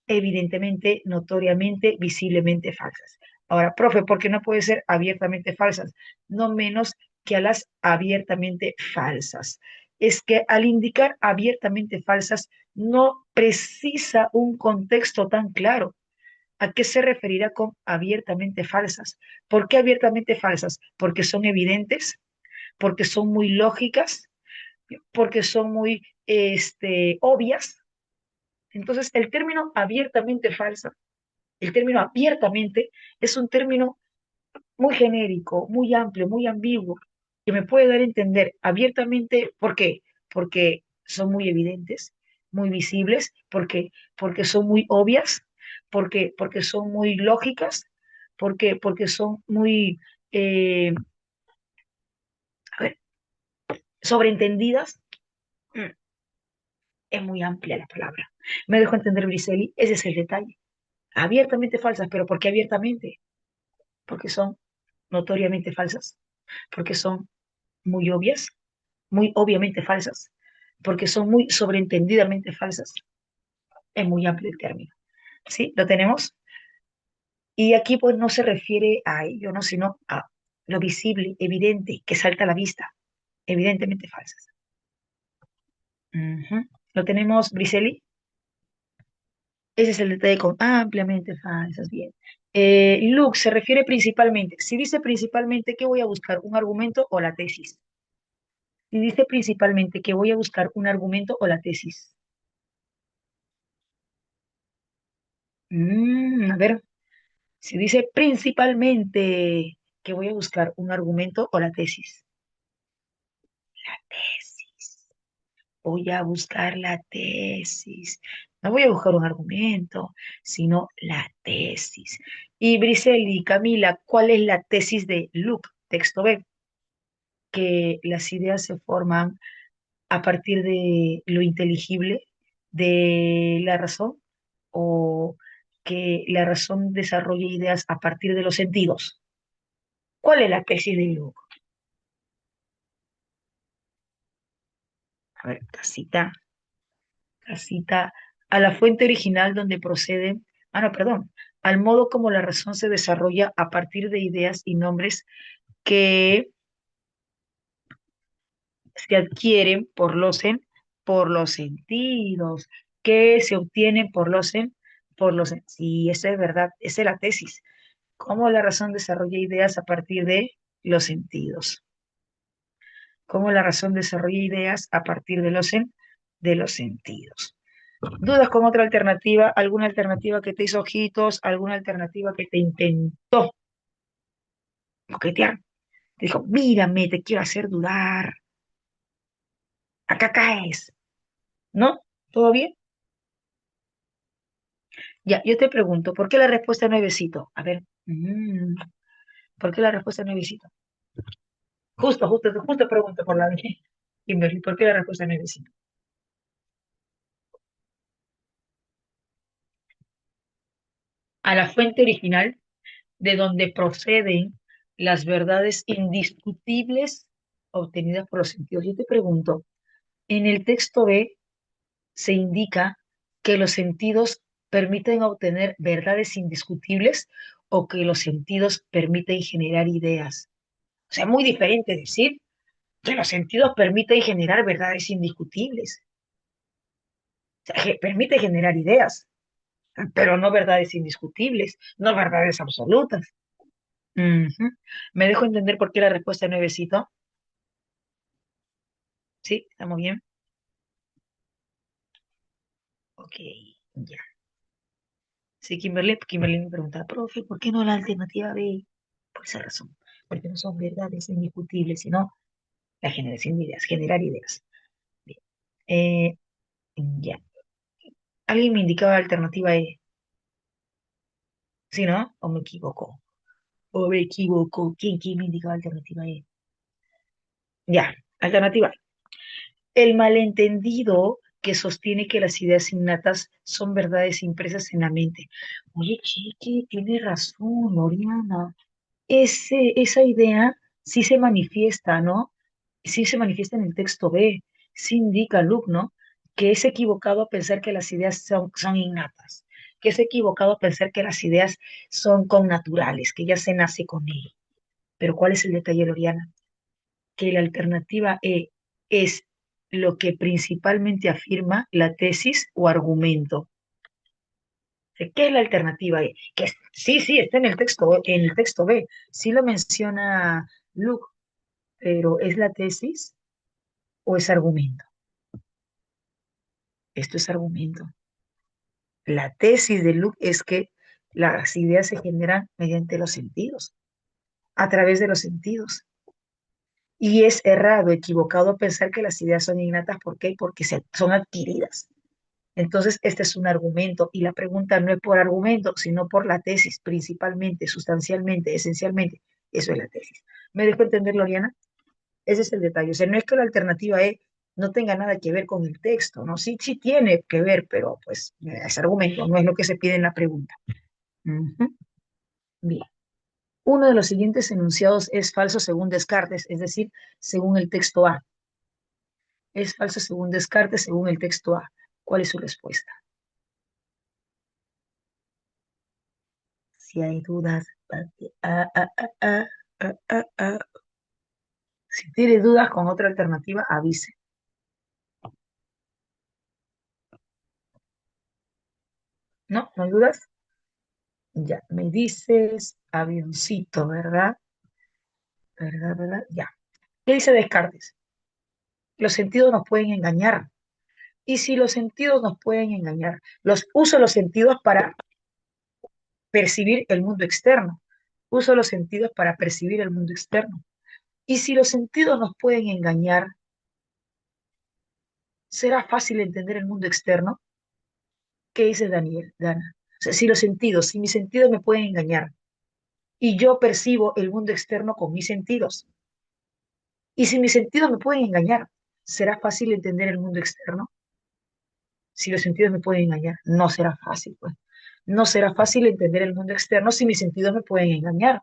evidentemente, notoriamente, visiblemente falsas. Ahora, profe, ¿por qué no puede ser abiertamente falsas? No menos que a las abiertamente falsas. Es que al indicar abiertamente falsas no precisa un contexto tan claro. ¿A qué se referirá con abiertamente falsas? ¿Por qué abiertamente falsas? Porque son evidentes, porque son muy lógicas, porque son muy obvias. Entonces, el término abiertamente es un término muy genérico, muy amplio, muy ambiguo, que me puede dar a entender abiertamente, ¿por qué? Porque son muy evidentes, muy visibles, porque son muy obvias, porque son muy lógicas, porque son muy eh, a ver, sobreentendidas. Mm, Es muy amplia la palabra. Me dejo entender, Briseli, ese es el detalle. Abiertamente falsas, pero ¿por qué abiertamente? Porque son notoriamente falsas, porque son muy obvias, muy obviamente falsas, porque son muy sobreentendidamente falsas. Es muy amplio el término. ¿Sí? ¿Lo tenemos? Y aquí pues no se refiere a ello, ¿no? Sino a lo visible, evidente, que salta a la vista, evidentemente falsas. Ujú. ¿Lo tenemos, Briseli? Ese es el detalle con ampliamente falsas, bien. Luke se refiere principalmente. Si dice principalmente, ¿qué voy a buscar? ¿Un argumento o la tesis? Si dice principalmente que voy a buscar un argumento o la tesis. A ver, si dice principalmente que voy a buscar un argumento o la tesis. Tesis. Voy a buscar la tesis. No voy a buscar un argumento, sino la tesis. Y Brisel y Camila, ¿cuál es la tesis de Luke? Texto B, que las ideas se forman a partir de lo inteligible, de la razón, o que la razón desarrolla ideas a partir de los sentidos. ¿Cuál es la tesis de Luke? A ver, casita, a la fuente original donde proceden, no, perdón, al modo como la razón se desarrolla a partir de ideas y nombres que se adquieren por los sentidos, que se obtienen sí, esa es verdad, esa es la tesis. Cómo la razón desarrolla ideas a partir de los sentidos. Cómo la razón desarrolla ideas a partir de los sentidos. ¿Dudas con otra alternativa? ¿Alguna alternativa que te hizo ojitos? ¿Alguna alternativa que te intentó coquetear? Te dijo, mírame, te quiero hacer dudar. Acá caes. ¿No? ¿Todo bien? Ya, yo te pregunto, ¿por qué la respuesta no es besito? A ver, ¿por qué la respuesta no es besito? Justo pregunto por la vez. Kimberly, ¿por qué la respuesta no es besito? A la fuente original de donde proceden las verdades indiscutibles obtenidas por los sentidos. Yo te pregunto, en el texto B se indica que los sentidos permiten obtener verdades indiscutibles o que los sentidos permiten generar ideas. O sea, muy diferente decir que los sentidos permiten generar verdades indiscutibles. O sea, permite generar ideas, pero no verdades indiscutibles, no verdades absolutas. Ujú. ¿Me dejo entender por qué la respuesta es nuevecito? ¿Sí? ¿Estamos bien? Ok, ya. Sí, Kimberly me pregunta, profe, ¿por qué no la alternativa B? Por esa razón, porque no son verdades indiscutibles, sino la generación de ideas, generar ideas. Bien. Eh, ya. ¿Alguien me indicaba la alternativa E? ¿Sí, no? ¿O me equivoco? ¿O me equivoco? ¿Quién me indicaba la alternativa E? Ya, alternativa. El malentendido que sostiene que las ideas innatas son verdades impresas en la mente. Oye, Chiqui, tiene razón, Oriana. Esa idea sí se manifiesta, ¿no? Sí se manifiesta en el texto B. Sí indica Luke, ¿no? Que es equivocado pensar que las ideas son innatas, que es equivocado pensar que las ideas son connaturales, que ya se nace con ello. Pero ¿cuál es el detalle, Loriana? Que la alternativa E es lo que principalmente afirma la tesis o argumento. ¿Qué es la alternativa E? Sí, está en el texto B, sí lo menciona Luke, pero ¿es la tesis o es argumento? Esto es argumento. La tesis de Luke es que las ideas se generan mediante los sentidos, a través de los sentidos. Y es errado, equivocado pensar que las ideas son innatas. ¿Por qué? Porque son adquiridas. Entonces, este es un argumento y la pregunta no es por argumento, sino por la tesis, principalmente, sustancialmente, esencialmente. Eso es la tesis. ¿Me dejo entender, Loriana? Ese es el detalle. O sea, no es que la alternativa E no tenga nada que ver con el texto, ¿no? Sí, sí tiene que ver, pero pues es argumento, no es lo que se pide en la pregunta. Ujú. Bien. Uno de los siguientes enunciados es falso según Descartes, es decir, según el texto A. Es falso según Descartes, según el texto A. ¿Cuál es su respuesta? Si hay dudas, ah. Si tiene dudas con otra alternativa, avise. ¿No? ¿No hay dudas? Ya, me dices avioncito, ¿verdad? ¿Verdad? Ya. ¿Qué dice Descartes? Los sentidos nos pueden engañar. Y si los sentidos nos pueden engañar, uso los sentidos para percibir el mundo externo. Uso los sentidos para percibir el mundo externo. Y si los sentidos nos pueden engañar, ¿será fácil entender el mundo externo? ¿Qué dice Daniel, Dana? O sea, si los sentidos, si mis sentidos me pueden engañar y yo percibo el mundo externo con mis sentidos, y si mis sentidos me pueden engañar, ¿será fácil entender el mundo externo? Si los sentidos me pueden engañar, no será fácil, pues. No será fácil entender el mundo externo si mis sentidos me pueden engañar.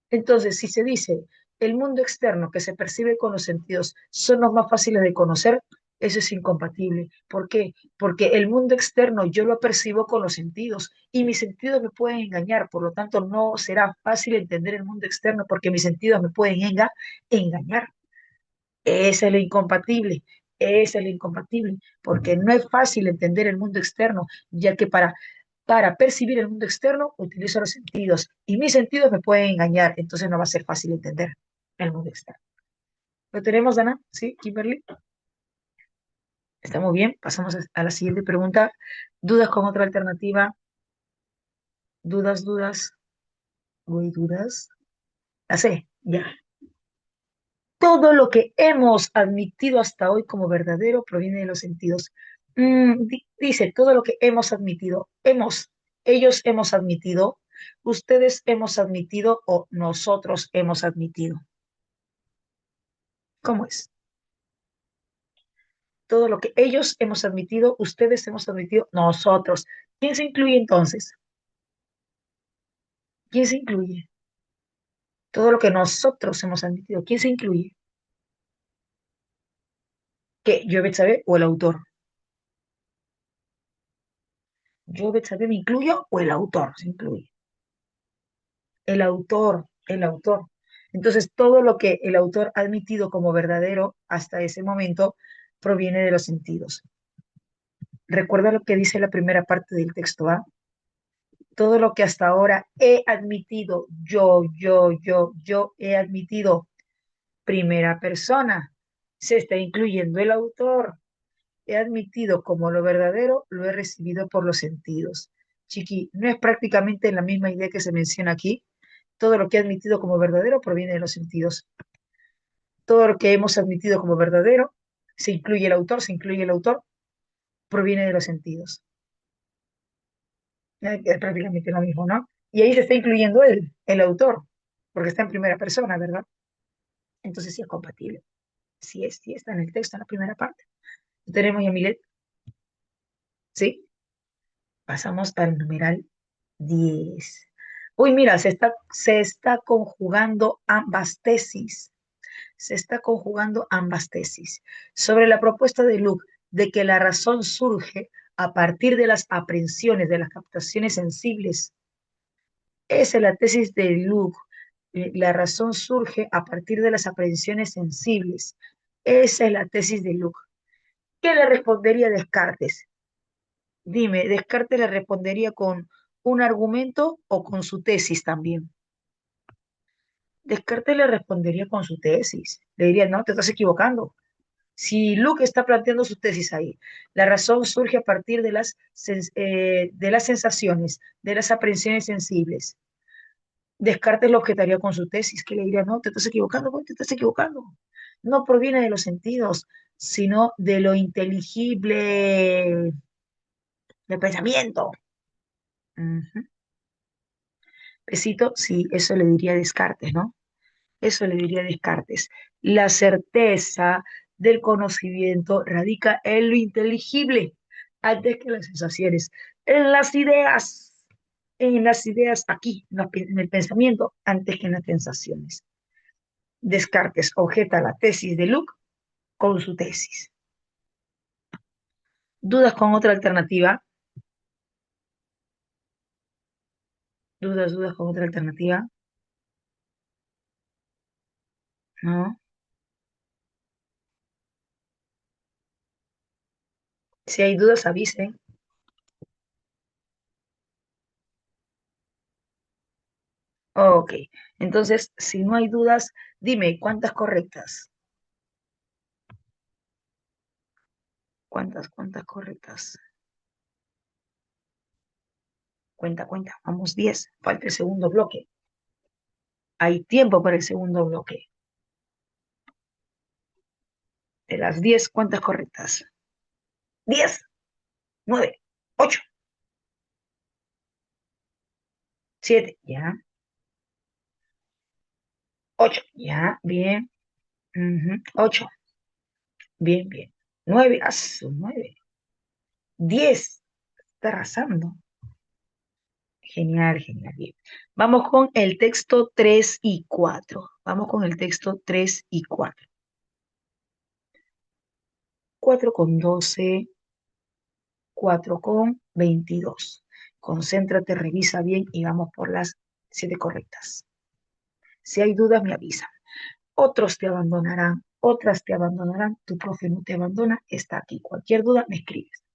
Entonces, si se dice el mundo externo que se percibe con los sentidos son los más fáciles de conocer, eso es incompatible. ¿Por qué? Porque el mundo externo yo lo percibo con los sentidos y mis sentidos me pueden engañar, por lo tanto no será fácil entender el mundo externo porque mis sentidos me pueden engañar. Esa es lo incompatible, esa es lo incompatible, porque no es fácil entender el mundo externo, ya que para percibir el mundo externo utilizo los sentidos y mis sentidos me pueden engañar, entonces no va a ser fácil entender el mundo externo. ¿Lo tenemos, Dana? ¿Sí, Kimberly? Está muy bien. Pasamos a la siguiente pregunta. ¿Dudas con otra alternativa? ¿Dudas, dudas? Uy, dudas. La sé, ya. Todo lo que hemos admitido hasta hoy como verdadero proviene de los sentidos. Dice, todo lo que hemos admitido, ellos hemos admitido, ustedes hemos admitido o nosotros hemos admitido. ¿Cómo es? Todo lo que ellos hemos admitido, ustedes hemos admitido, nosotros. ¿Quién se incluye entonces? ¿Quién se incluye? Todo lo que nosotros hemos admitido. ¿Quién se incluye? ¿Qué? ¿Yo, Betsabe o el autor? ¿Yo, Betsabe, me incluyo o el autor se incluye? El autor, el autor. Entonces, todo lo que el autor ha admitido como verdadero hasta ese momento proviene de los sentidos. Recuerda lo que dice la primera parte del texto A. Todo lo que hasta ahora he admitido, yo he admitido, primera persona, se está incluyendo el autor. He admitido como lo verdadero, lo he recibido por los sentidos. Chiqui, no es prácticamente la misma idea que se menciona aquí. Todo lo que he admitido como verdadero proviene de los sentidos. Todo lo que hemos admitido como verdadero, se incluye el autor, proviene de los sentidos. Es prácticamente lo mismo, ¿no? Y ahí se está incluyendo él, el autor, porque está en primera persona, ¿verdad? Entonces sí es compatible. Sí está en el texto, en la primera parte. Tenemos ya Milet, ¿sí? Pasamos al numeral 10. Uy, mira, se está conjugando ambas tesis. Se está conjugando ambas tesis. Sobre la propuesta de Luke de que la razón surge a partir de las aprehensiones, de las captaciones sensibles. Esa es la tesis de Luke. La razón surge a partir de las aprehensiones sensibles. Esa es la tesis de Luke. ¿Qué le respondería Descartes? Dime, Descartes le respondería con un argumento o con su tesis también. Descartes le respondería con su tesis. Le diría, no, te estás equivocando. Si Luke está planteando su tesis ahí, la razón surge a partir de las sensaciones, de las aprehensiones sensibles. Descartes lo objetaría con su tesis, que le diría, no, te estás equivocando, güey, te estás equivocando. No proviene de los sentidos, sino de lo inteligible, del pensamiento. Ujú. Besito, sí, eso le diría Descartes, ¿no? Eso le diría Descartes. La certeza del conocimiento radica en lo inteligible antes que las sensaciones, en las ideas aquí, en el pensamiento antes que en las sensaciones. Descartes objeta la tesis de Luke con su tesis. ¿Dudas con otra alternativa? ¿Dudas con otra alternativa? ¿No? Si hay dudas, avisen. Ok, entonces, si no hay dudas, dime, ¿cuántas correctas? ¿Cuántas correctas? Cuenta, vamos 10. Falta el segundo bloque. Hay tiempo para el segundo bloque. De las 10, ¿cuántas correctas? 10, 9. 8, 7, ya. 8, ya, bien. 8, bien, bien. 9, a su 9. 10, está arrasando. Genial, genial, bien. Vamos con el texto 3 y 4. Vamos con el texto 3 y 4. 4 con 12, 4 con 22. Concéntrate, revisa bien y vamos por las 7 correctas. Si hay dudas, me avisa. Otros te abandonarán, otras te abandonarán. Tu profe no te abandona, está aquí. Cualquier duda, me escribes.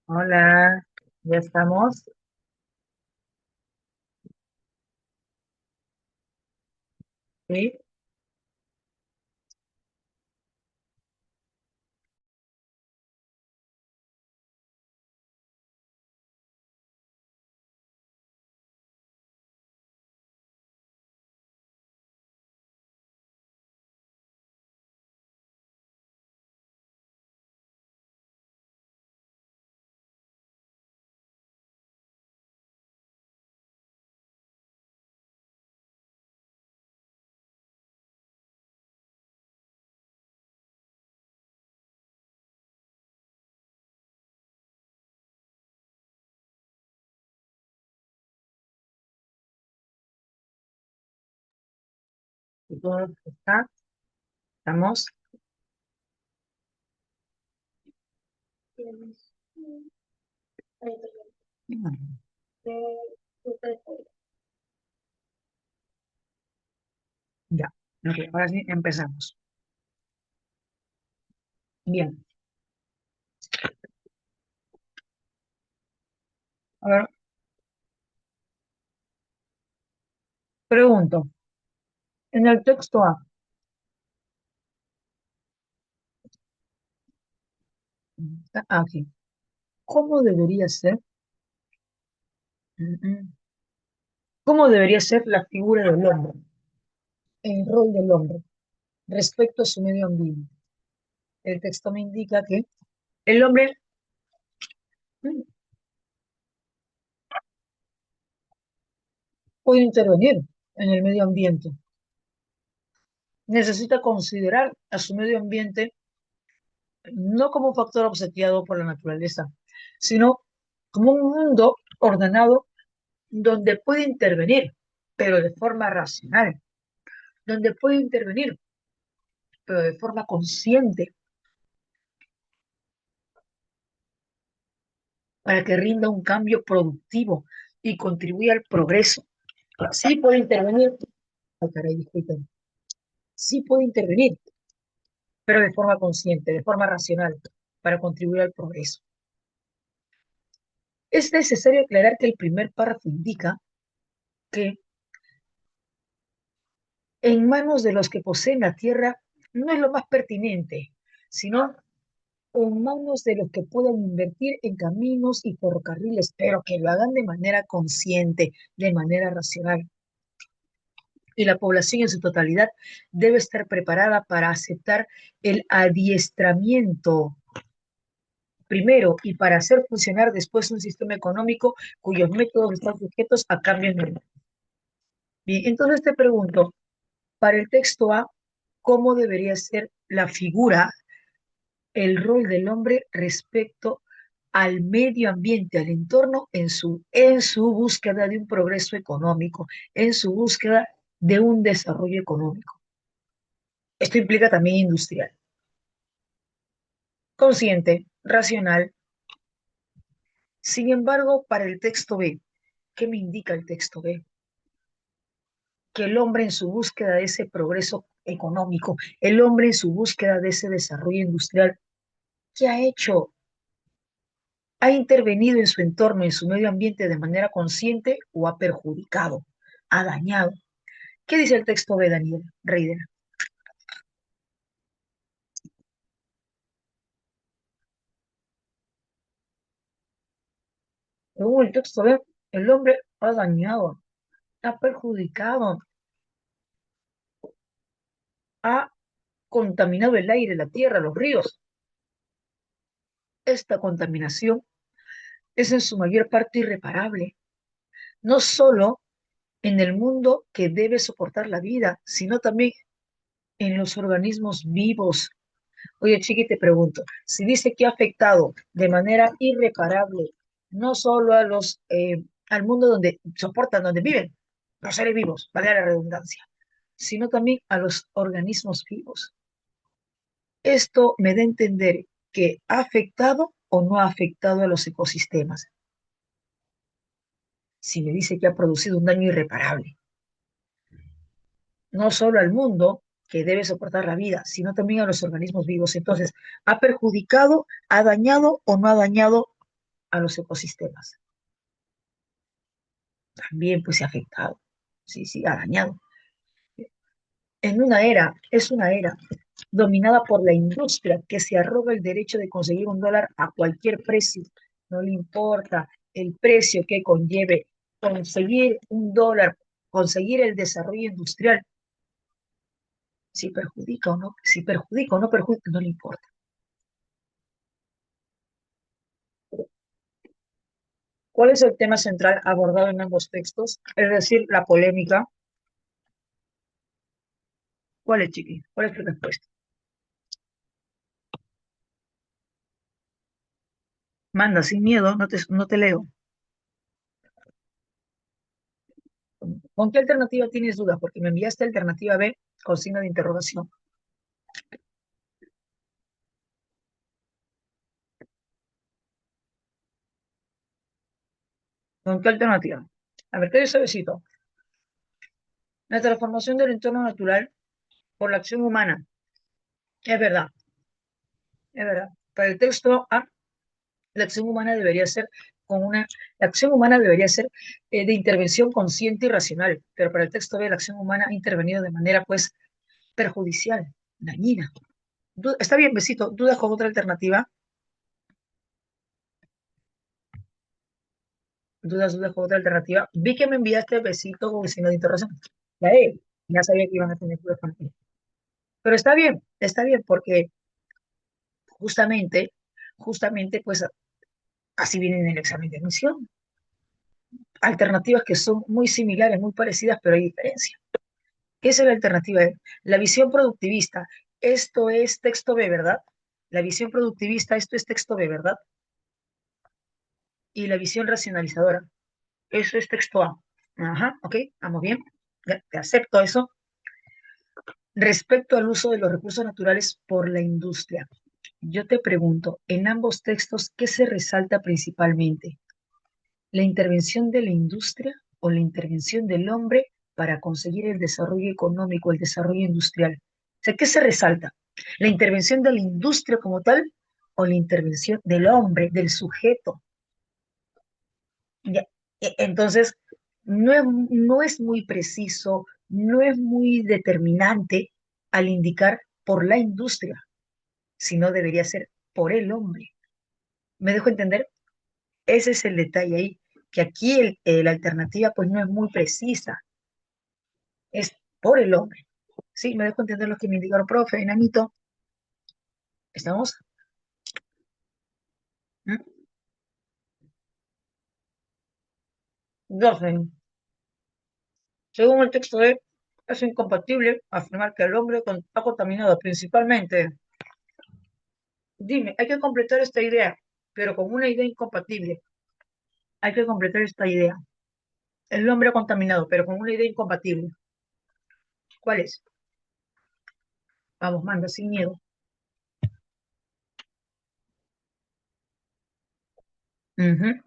Hola, ya estamos. Sí, y todo estamos. Ya, ok, ahora sí empezamos. Bien, a ver, pregunto, en el texto A, está aquí, ¿cómo debería ser, mm, mm, cómo debería ser la figura del hombre, el rol del hombre respecto a su medio ambiente? El texto me indica que el hombre mm, puede intervenir en el medio ambiente, necesita considerar a su medio ambiente no como un factor obsequiado por la naturaleza, sino como un mundo ordenado donde puede intervenir, pero de forma racional, donde puede intervenir, pero de forma consciente, para que rinda un cambio productivo y contribuya al progreso. Sí puede intervenir, ay, caray, disculpen, sí puede intervenir, pero de forma consciente, de forma racional, para contribuir al progreso. Es necesario aclarar que el primer párrafo indica que en manos de los que poseen la tierra no es lo más pertinente, sino en manos de los que puedan invertir en caminos y ferrocarriles, pero que lo hagan de manera consciente, de manera racional. Y la población en su totalidad debe estar preparada para aceptar el adiestramiento primero y para hacer funcionar después un sistema económico cuyos métodos están sujetos a cambios normales. Bien, entonces te pregunto, para el texto A, ¿cómo debería ser la figura, el rol del hombre respecto al medio ambiente, al entorno, en su búsqueda de un progreso económico, en su búsqueda de un desarrollo económico? Esto implica también industrial, consciente, racional. Sin embargo, para el texto B, ¿qué me indica el texto B? Que el hombre en su búsqueda de ese progreso económico, el hombre en su búsqueda de ese desarrollo industrial, ¿qué ha hecho? ¿Ha intervenido en su entorno, en su medio ambiente de manera consciente o ha perjudicado, ha dañado? ¿Qué dice el texto B, Daniel Reider? Según el texto B, el hombre ha dañado, ha perjudicado, ha contaminado el aire, la tierra, los ríos. Esta contaminación es en su mayor parte irreparable, no solo en el mundo que debe soportar la vida, sino también en los organismos vivos. Oye, Chiqui, te pregunto, si dice que ha afectado de manera irreparable no solo a al mundo donde soportan, donde viven los seres vivos, vale la redundancia, sino también a los organismos vivos. Esto me da a entender que ha afectado o no ha afectado a los ecosistemas. Si me dice que ha producido un daño irreparable, no solo al mundo que debe soportar la vida, sino también a los organismos vivos. Entonces, ¿ha perjudicado, ha dañado o no ha dañado a los ecosistemas. También pues se ha afectado. Sí, sí, ha dañado. Es una era dominada por la industria que se arroga el derecho de conseguir un dólar a cualquier precio. No le importa el precio que conlleve conseguir un dólar, conseguir el desarrollo industrial, si perjudica o no, si perjudica o no perjudica, no le importa. ¿Cuál es el tema central abordado en ambos textos? Es decir, la polémica. ¿Cuál es, Chiqui? ¿Cuál es tu respuesta? Manda, sin miedo, no te leo. ¿Con qué alternativa tienes dudas? Porque me enviaste alternativa B con signo de interrogación. ¿Con qué alternativa? A ver, ¿qué dice Besito? La transformación del entorno natural por la acción humana. Es verdad, es verdad. Para el texto A, la acción humana debería ser con una, la acción humana debería ser de intervención consciente y racional, pero para el texto B, la acción humana ha intervenido de manera, pues, perjudicial, dañina. Está bien, Besito, ¿dudas con otra alternativa? ¿Dudas con otra alternativa? Vi que me enviaste Besito con signo de interrogación. La E, ya sabía que iban a tener dudas con él. Pero está bien, porque justamente, pues así viene en el examen de admisión. Alternativas que son muy similares, muy parecidas, pero hay diferencia. ¿Qué es la alternativa? La visión productivista. Esto es texto B, ¿verdad? La visión productivista, esto es texto B, ¿verdad? Y la visión racionalizadora, eso es texto A. Ajá, ok, vamos bien. Ya, te acepto eso. Respecto al uso de los recursos naturales por la industria, yo te pregunto, en ambos textos, ¿qué se resalta principalmente? ¿La intervención de la industria o la intervención del hombre para conseguir el desarrollo económico, el desarrollo industrial? O sea, ¿qué se resalta? ¿La intervención de la industria como tal o la intervención del hombre, del sujeto? Ya, entonces, no es muy preciso, no es muy determinante al indicar por la industria, sino debería ser por el hombre. ¿Me dejo entender? Ese es el detalle ahí, que aquí la alternativa pues no es muy precisa, es por el hombre. Sí, me dejo entender lo que me indicaron, profe, enanito. ¿Estamos? ¿Mm? 12. Según el texto de, es incompatible afirmar que el hombre está contaminado principalmente. Dime, hay que completar esta idea, pero con una idea incompatible. Hay que completar esta idea. El hombre contaminado, pero con una idea incompatible. ¿Cuál es? Vamos, manda, sin miedo. Ujú.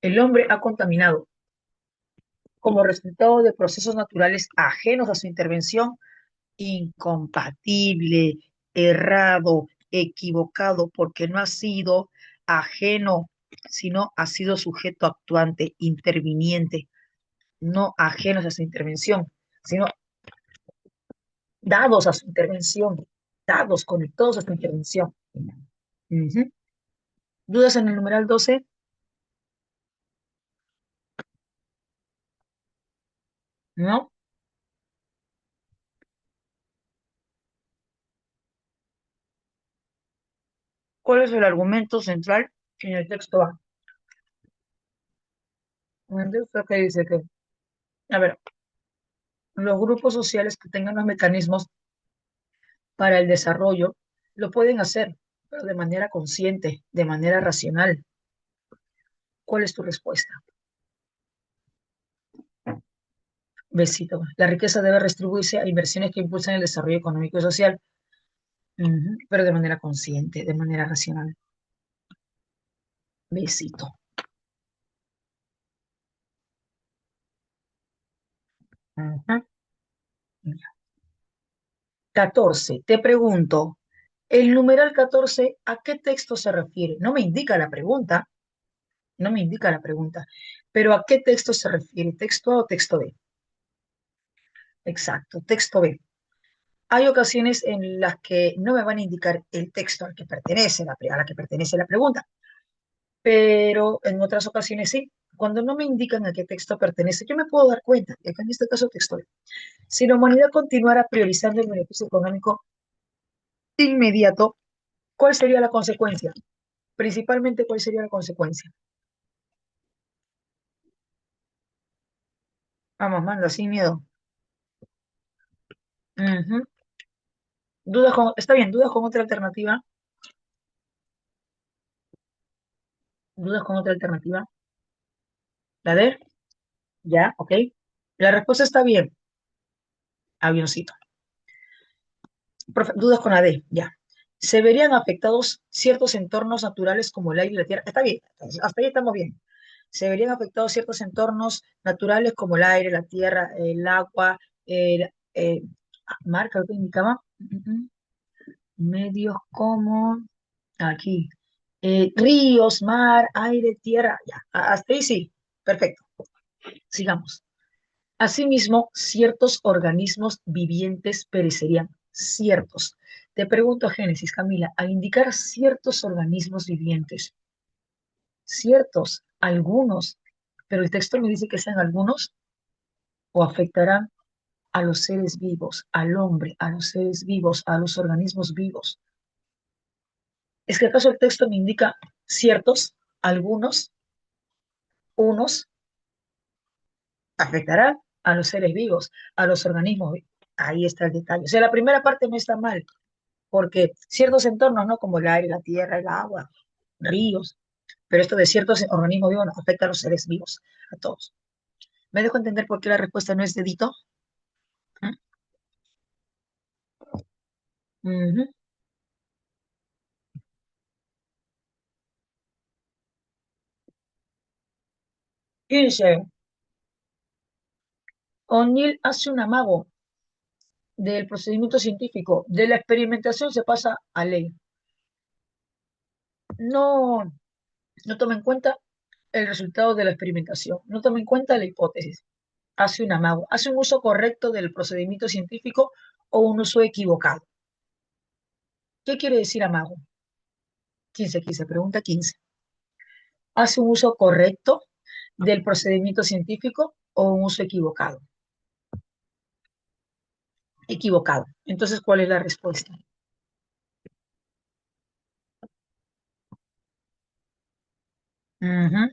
El hombre ha contaminado como resultado de procesos naturales ajenos a su intervención, incompatible, errado, equivocado, porque no ha sido ajeno, sino ha sido sujeto actuante, interviniente, no ajenos a su intervención, sino dados a su intervención, dados, conectados a su intervención. Ujú. ¿Dudas en el numeral 12? ¿No? ¿Cuál es el argumento central en el texto A? Entonces, ¿qué dice? Que, a ver, los grupos sociales que tengan los mecanismos para el desarrollo lo pueden hacer, pero de manera consciente, de manera racional. ¿Cuál es tu respuesta? Besito. La riqueza debe distribuirse a inversiones que impulsen el desarrollo económico y social, pero de manera consciente, de manera racional. Besito. Ujú. 14. Te pregunto, ¿el numeral 14 a qué texto se refiere? No me indica la pregunta. No me indica la pregunta. Pero ¿a qué texto se refiere? ¿Texto A o texto B? Exacto, texto B. Hay ocasiones en las que no me van a indicar el texto al que pertenece, a la que pertenece la pregunta, pero en otras ocasiones sí. Cuando no me indican a qué texto pertenece, yo me puedo dar cuenta, y acá en este caso texto B. Si la humanidad continuara priorizando el beneficio económico inmediato, ¿cuál sería la consecuencia? Principalmente, ¿cuál sería la consecuencia? Vamos, manda, sin miedo. Ujú. Está bien, dudas con otra alternativa. Dudas con otra alternativa. La D, ya, ok. La respuesta está bien. Avioncito. Dudas con la D, ya. Se verían afectados ciertos entornos naturales como el aire y la tierra. Está bien, hasta ahí estamos bien. Se verían afectados ciertos entornos naturales como el aire, la tierra, el agua, el mar, creo que indicaba. Medios como aquí. Ríos, mar, aire, tierra, ya. Hasta ahí sí. Perfecto. Sigamos. Asimismo, ciertos organismos vivientes perecerían. Ciertos. Te pregunto, Génesis, Camila, al indicar ciertos organismos vivientes, ciertos, algunos, pero el texto me dice que sean algunos, o afectarán a los seres vivos, al hombre, a los seres vivos, a los organismos vivos. ¿Es que acaso el texto me indica ciertos, algunos, unos, afectarán a los seres vivos, a los organismos vivos? Ahí está el detalle. O sea, la primera parte no está mal, porque ciertos entornos, ¿no? Como el aire, la tierra, el agua, ríos, pero esto de ciertos organismos vivos nos afecta a los seres vivos, a todos. ¿Me dejo entender por qué la respuesta no es dedito? ¿Mm? Ujú. 15. O'Neill hace un amago del procedimiento científico. De la experimentación se pasa a ley. No, no toma en cuenta el resultado de la experimentación. No toma en cuenta la hipótesis. Hace un amago. Hace un uso correcto del procedimiento científico o un uso equivocado. ¿Qué quiere decir amago? 15, pregunta 15. ¿Hace un uso correcto del procedimiento científico o un uso equivocado? Equivocado. Entonces, ¿cuál es la respuesta? Ujú.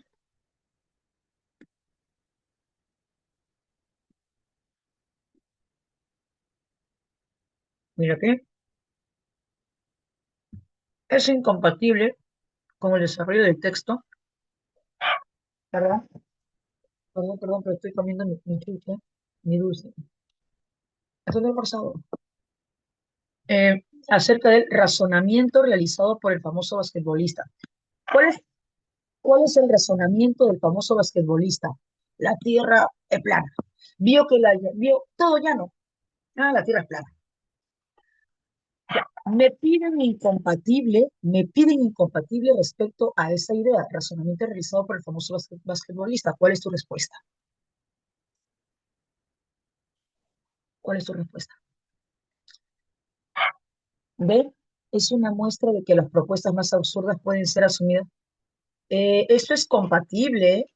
Mira que es incompatible con el desarrollo del texto. ¿Verdad? Perdón, pero estoy comiendo mi chuche, mi dulce. Esto no he almorzado. Acerca del razonamiento realizado por el famoso basquetbolista. ¿Cuál es, cuál es el razonamiento del famoso basquetbolista? La tierra es plana. Vio todo llano. Ah, la tierra es plana. Me piden incompatible respecto a esa idea, razonamiento realizado por el famoso basquetbolista. ¿Cuál es tu respuesta? ¿Cuál es tu respuesta? B, es una muestra de que las propuestas más absurdas pueden ser asumidas. Esto es compatible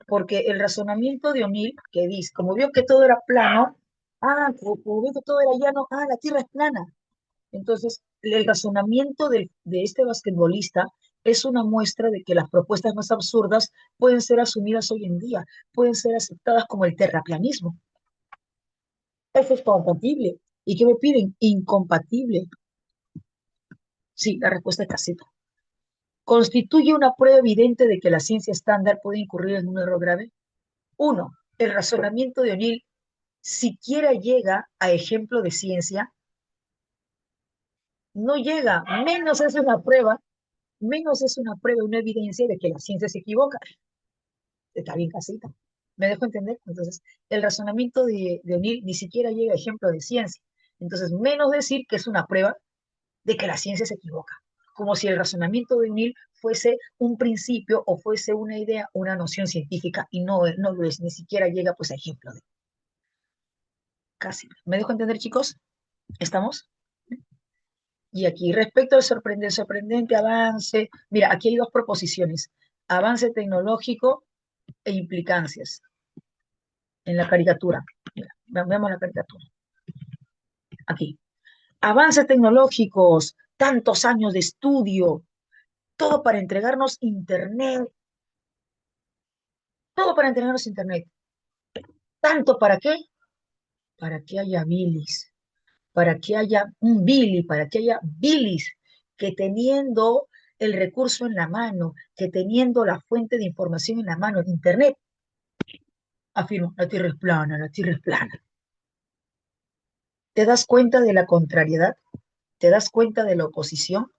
porque el razonamiento de O'Neill, que dice, como vio que todo era plano, como vio que todo era llano, la tierra es plana. Entonces, el razonamiento de este basquetbolista es una muestra de que las propuestas más absurdas pueden ser asumidas hoy en día, pueden ser aceptadas como el terraplanismo. Eso es compatible. ¿Y qué me piden? Incompatible. Sí, la respuesta es casita. ¿Constituye una prueba evidente de que la ciencia estándar puede incurrir en un error grave? Uno, el razonamiento de O'Neill siquiera llega a ejemplo de ciencia, no llega, menos es una prueba, una evidencia de que la ciencia se equivoca. Está bien casita. ¿Me dejo entender? Entonces, el razonamiento de O'Neill ni siquiera llega a ejemplo de ciencia. Entonces, menos decir que es una prueba de que la ciencia se equivoca. como si el razonamiento de Mill fuese un principio o fuese una idea, una noción científica, y no, no lo es, ni siquiera llega pues a ejemplo de casi. ¿Me dejo entender, chicos? ¿Estamos? Y aquí, respecto al sorprendente avance, mira, aquí hay dos proposiciones, avance tecnológico e implicancias en la caricatura. Mira, veamos la caricatura. Aquí. Avances tecnológicos, tantos años de estudio, todo para entregarnos Internet, todo para entregarnos Internet. ¿Tanto para qué? Para que haya bilis, para que haya un Billy, para que haya bilis, que teniendo el recurso en la mano, que teniendo la fuente de información en la mano, de Internet, afirmo, la Tierra es plana, la Tierra es plana. ¿Te das cuenta de la contrariedad? ¿Te das cuenta de la oposición?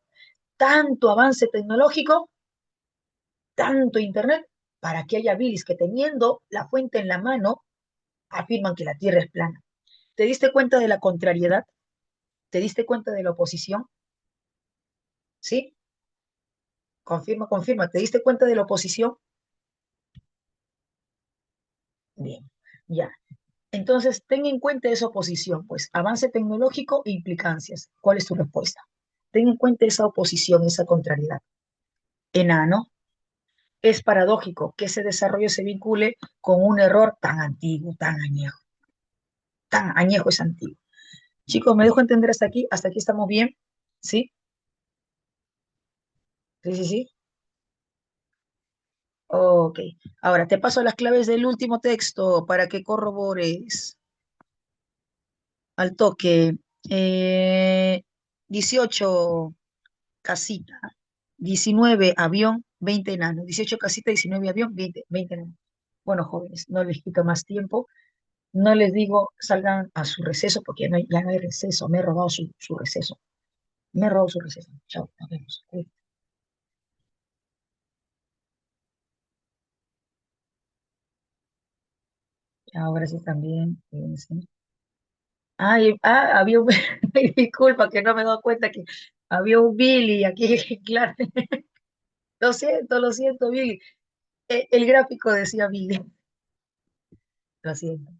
Tanto avance tecnológico, tanto Internet, para que haya bilis que teniendo la fuente en la mano, afirman que la Tierra es plana. ¿Te diste cuenta de la contrariedad? ¿Te diste cuenta de la oposición? ¿Sí? Confirma, confirma. ¿Te diste cuenta de la oposición? Bien, ya. Entonces, ten en cuenta esa oposición, pues, avance tecnológico e implicancias. ¿Cuál es tu respuesta? Ten en cuenta esa oposición, esa contrariedad. Enano, es paradójico que ese desarrollo se vincule con un error tan antiguo, tan añejo es antiguo. Chicos, ¿me dejo entender hasta aquí? ¿Hasta aquí estamos bien? ¿Sí? Sí, sí, sí. Ok. Ahora te paso las claves del último texto para que corrobores al toque. Eh, 18, casita. 19, avión. 20, enano. 18, casita. 19, avión. 20 enano. Bueno, jóvenes, no les quito más tiempo. No les digo salgan a su receso porque ya no hay receso. Me he robado su receso. Me he robado su receso. Chao, nos vemos. Chao, gracias también. Cuídense. Había un, ay, disculpa que no me he dado cuenta que había un Billy aquí, claro. Lo siento, Billy. El gráfico decía Billy. Lo siento.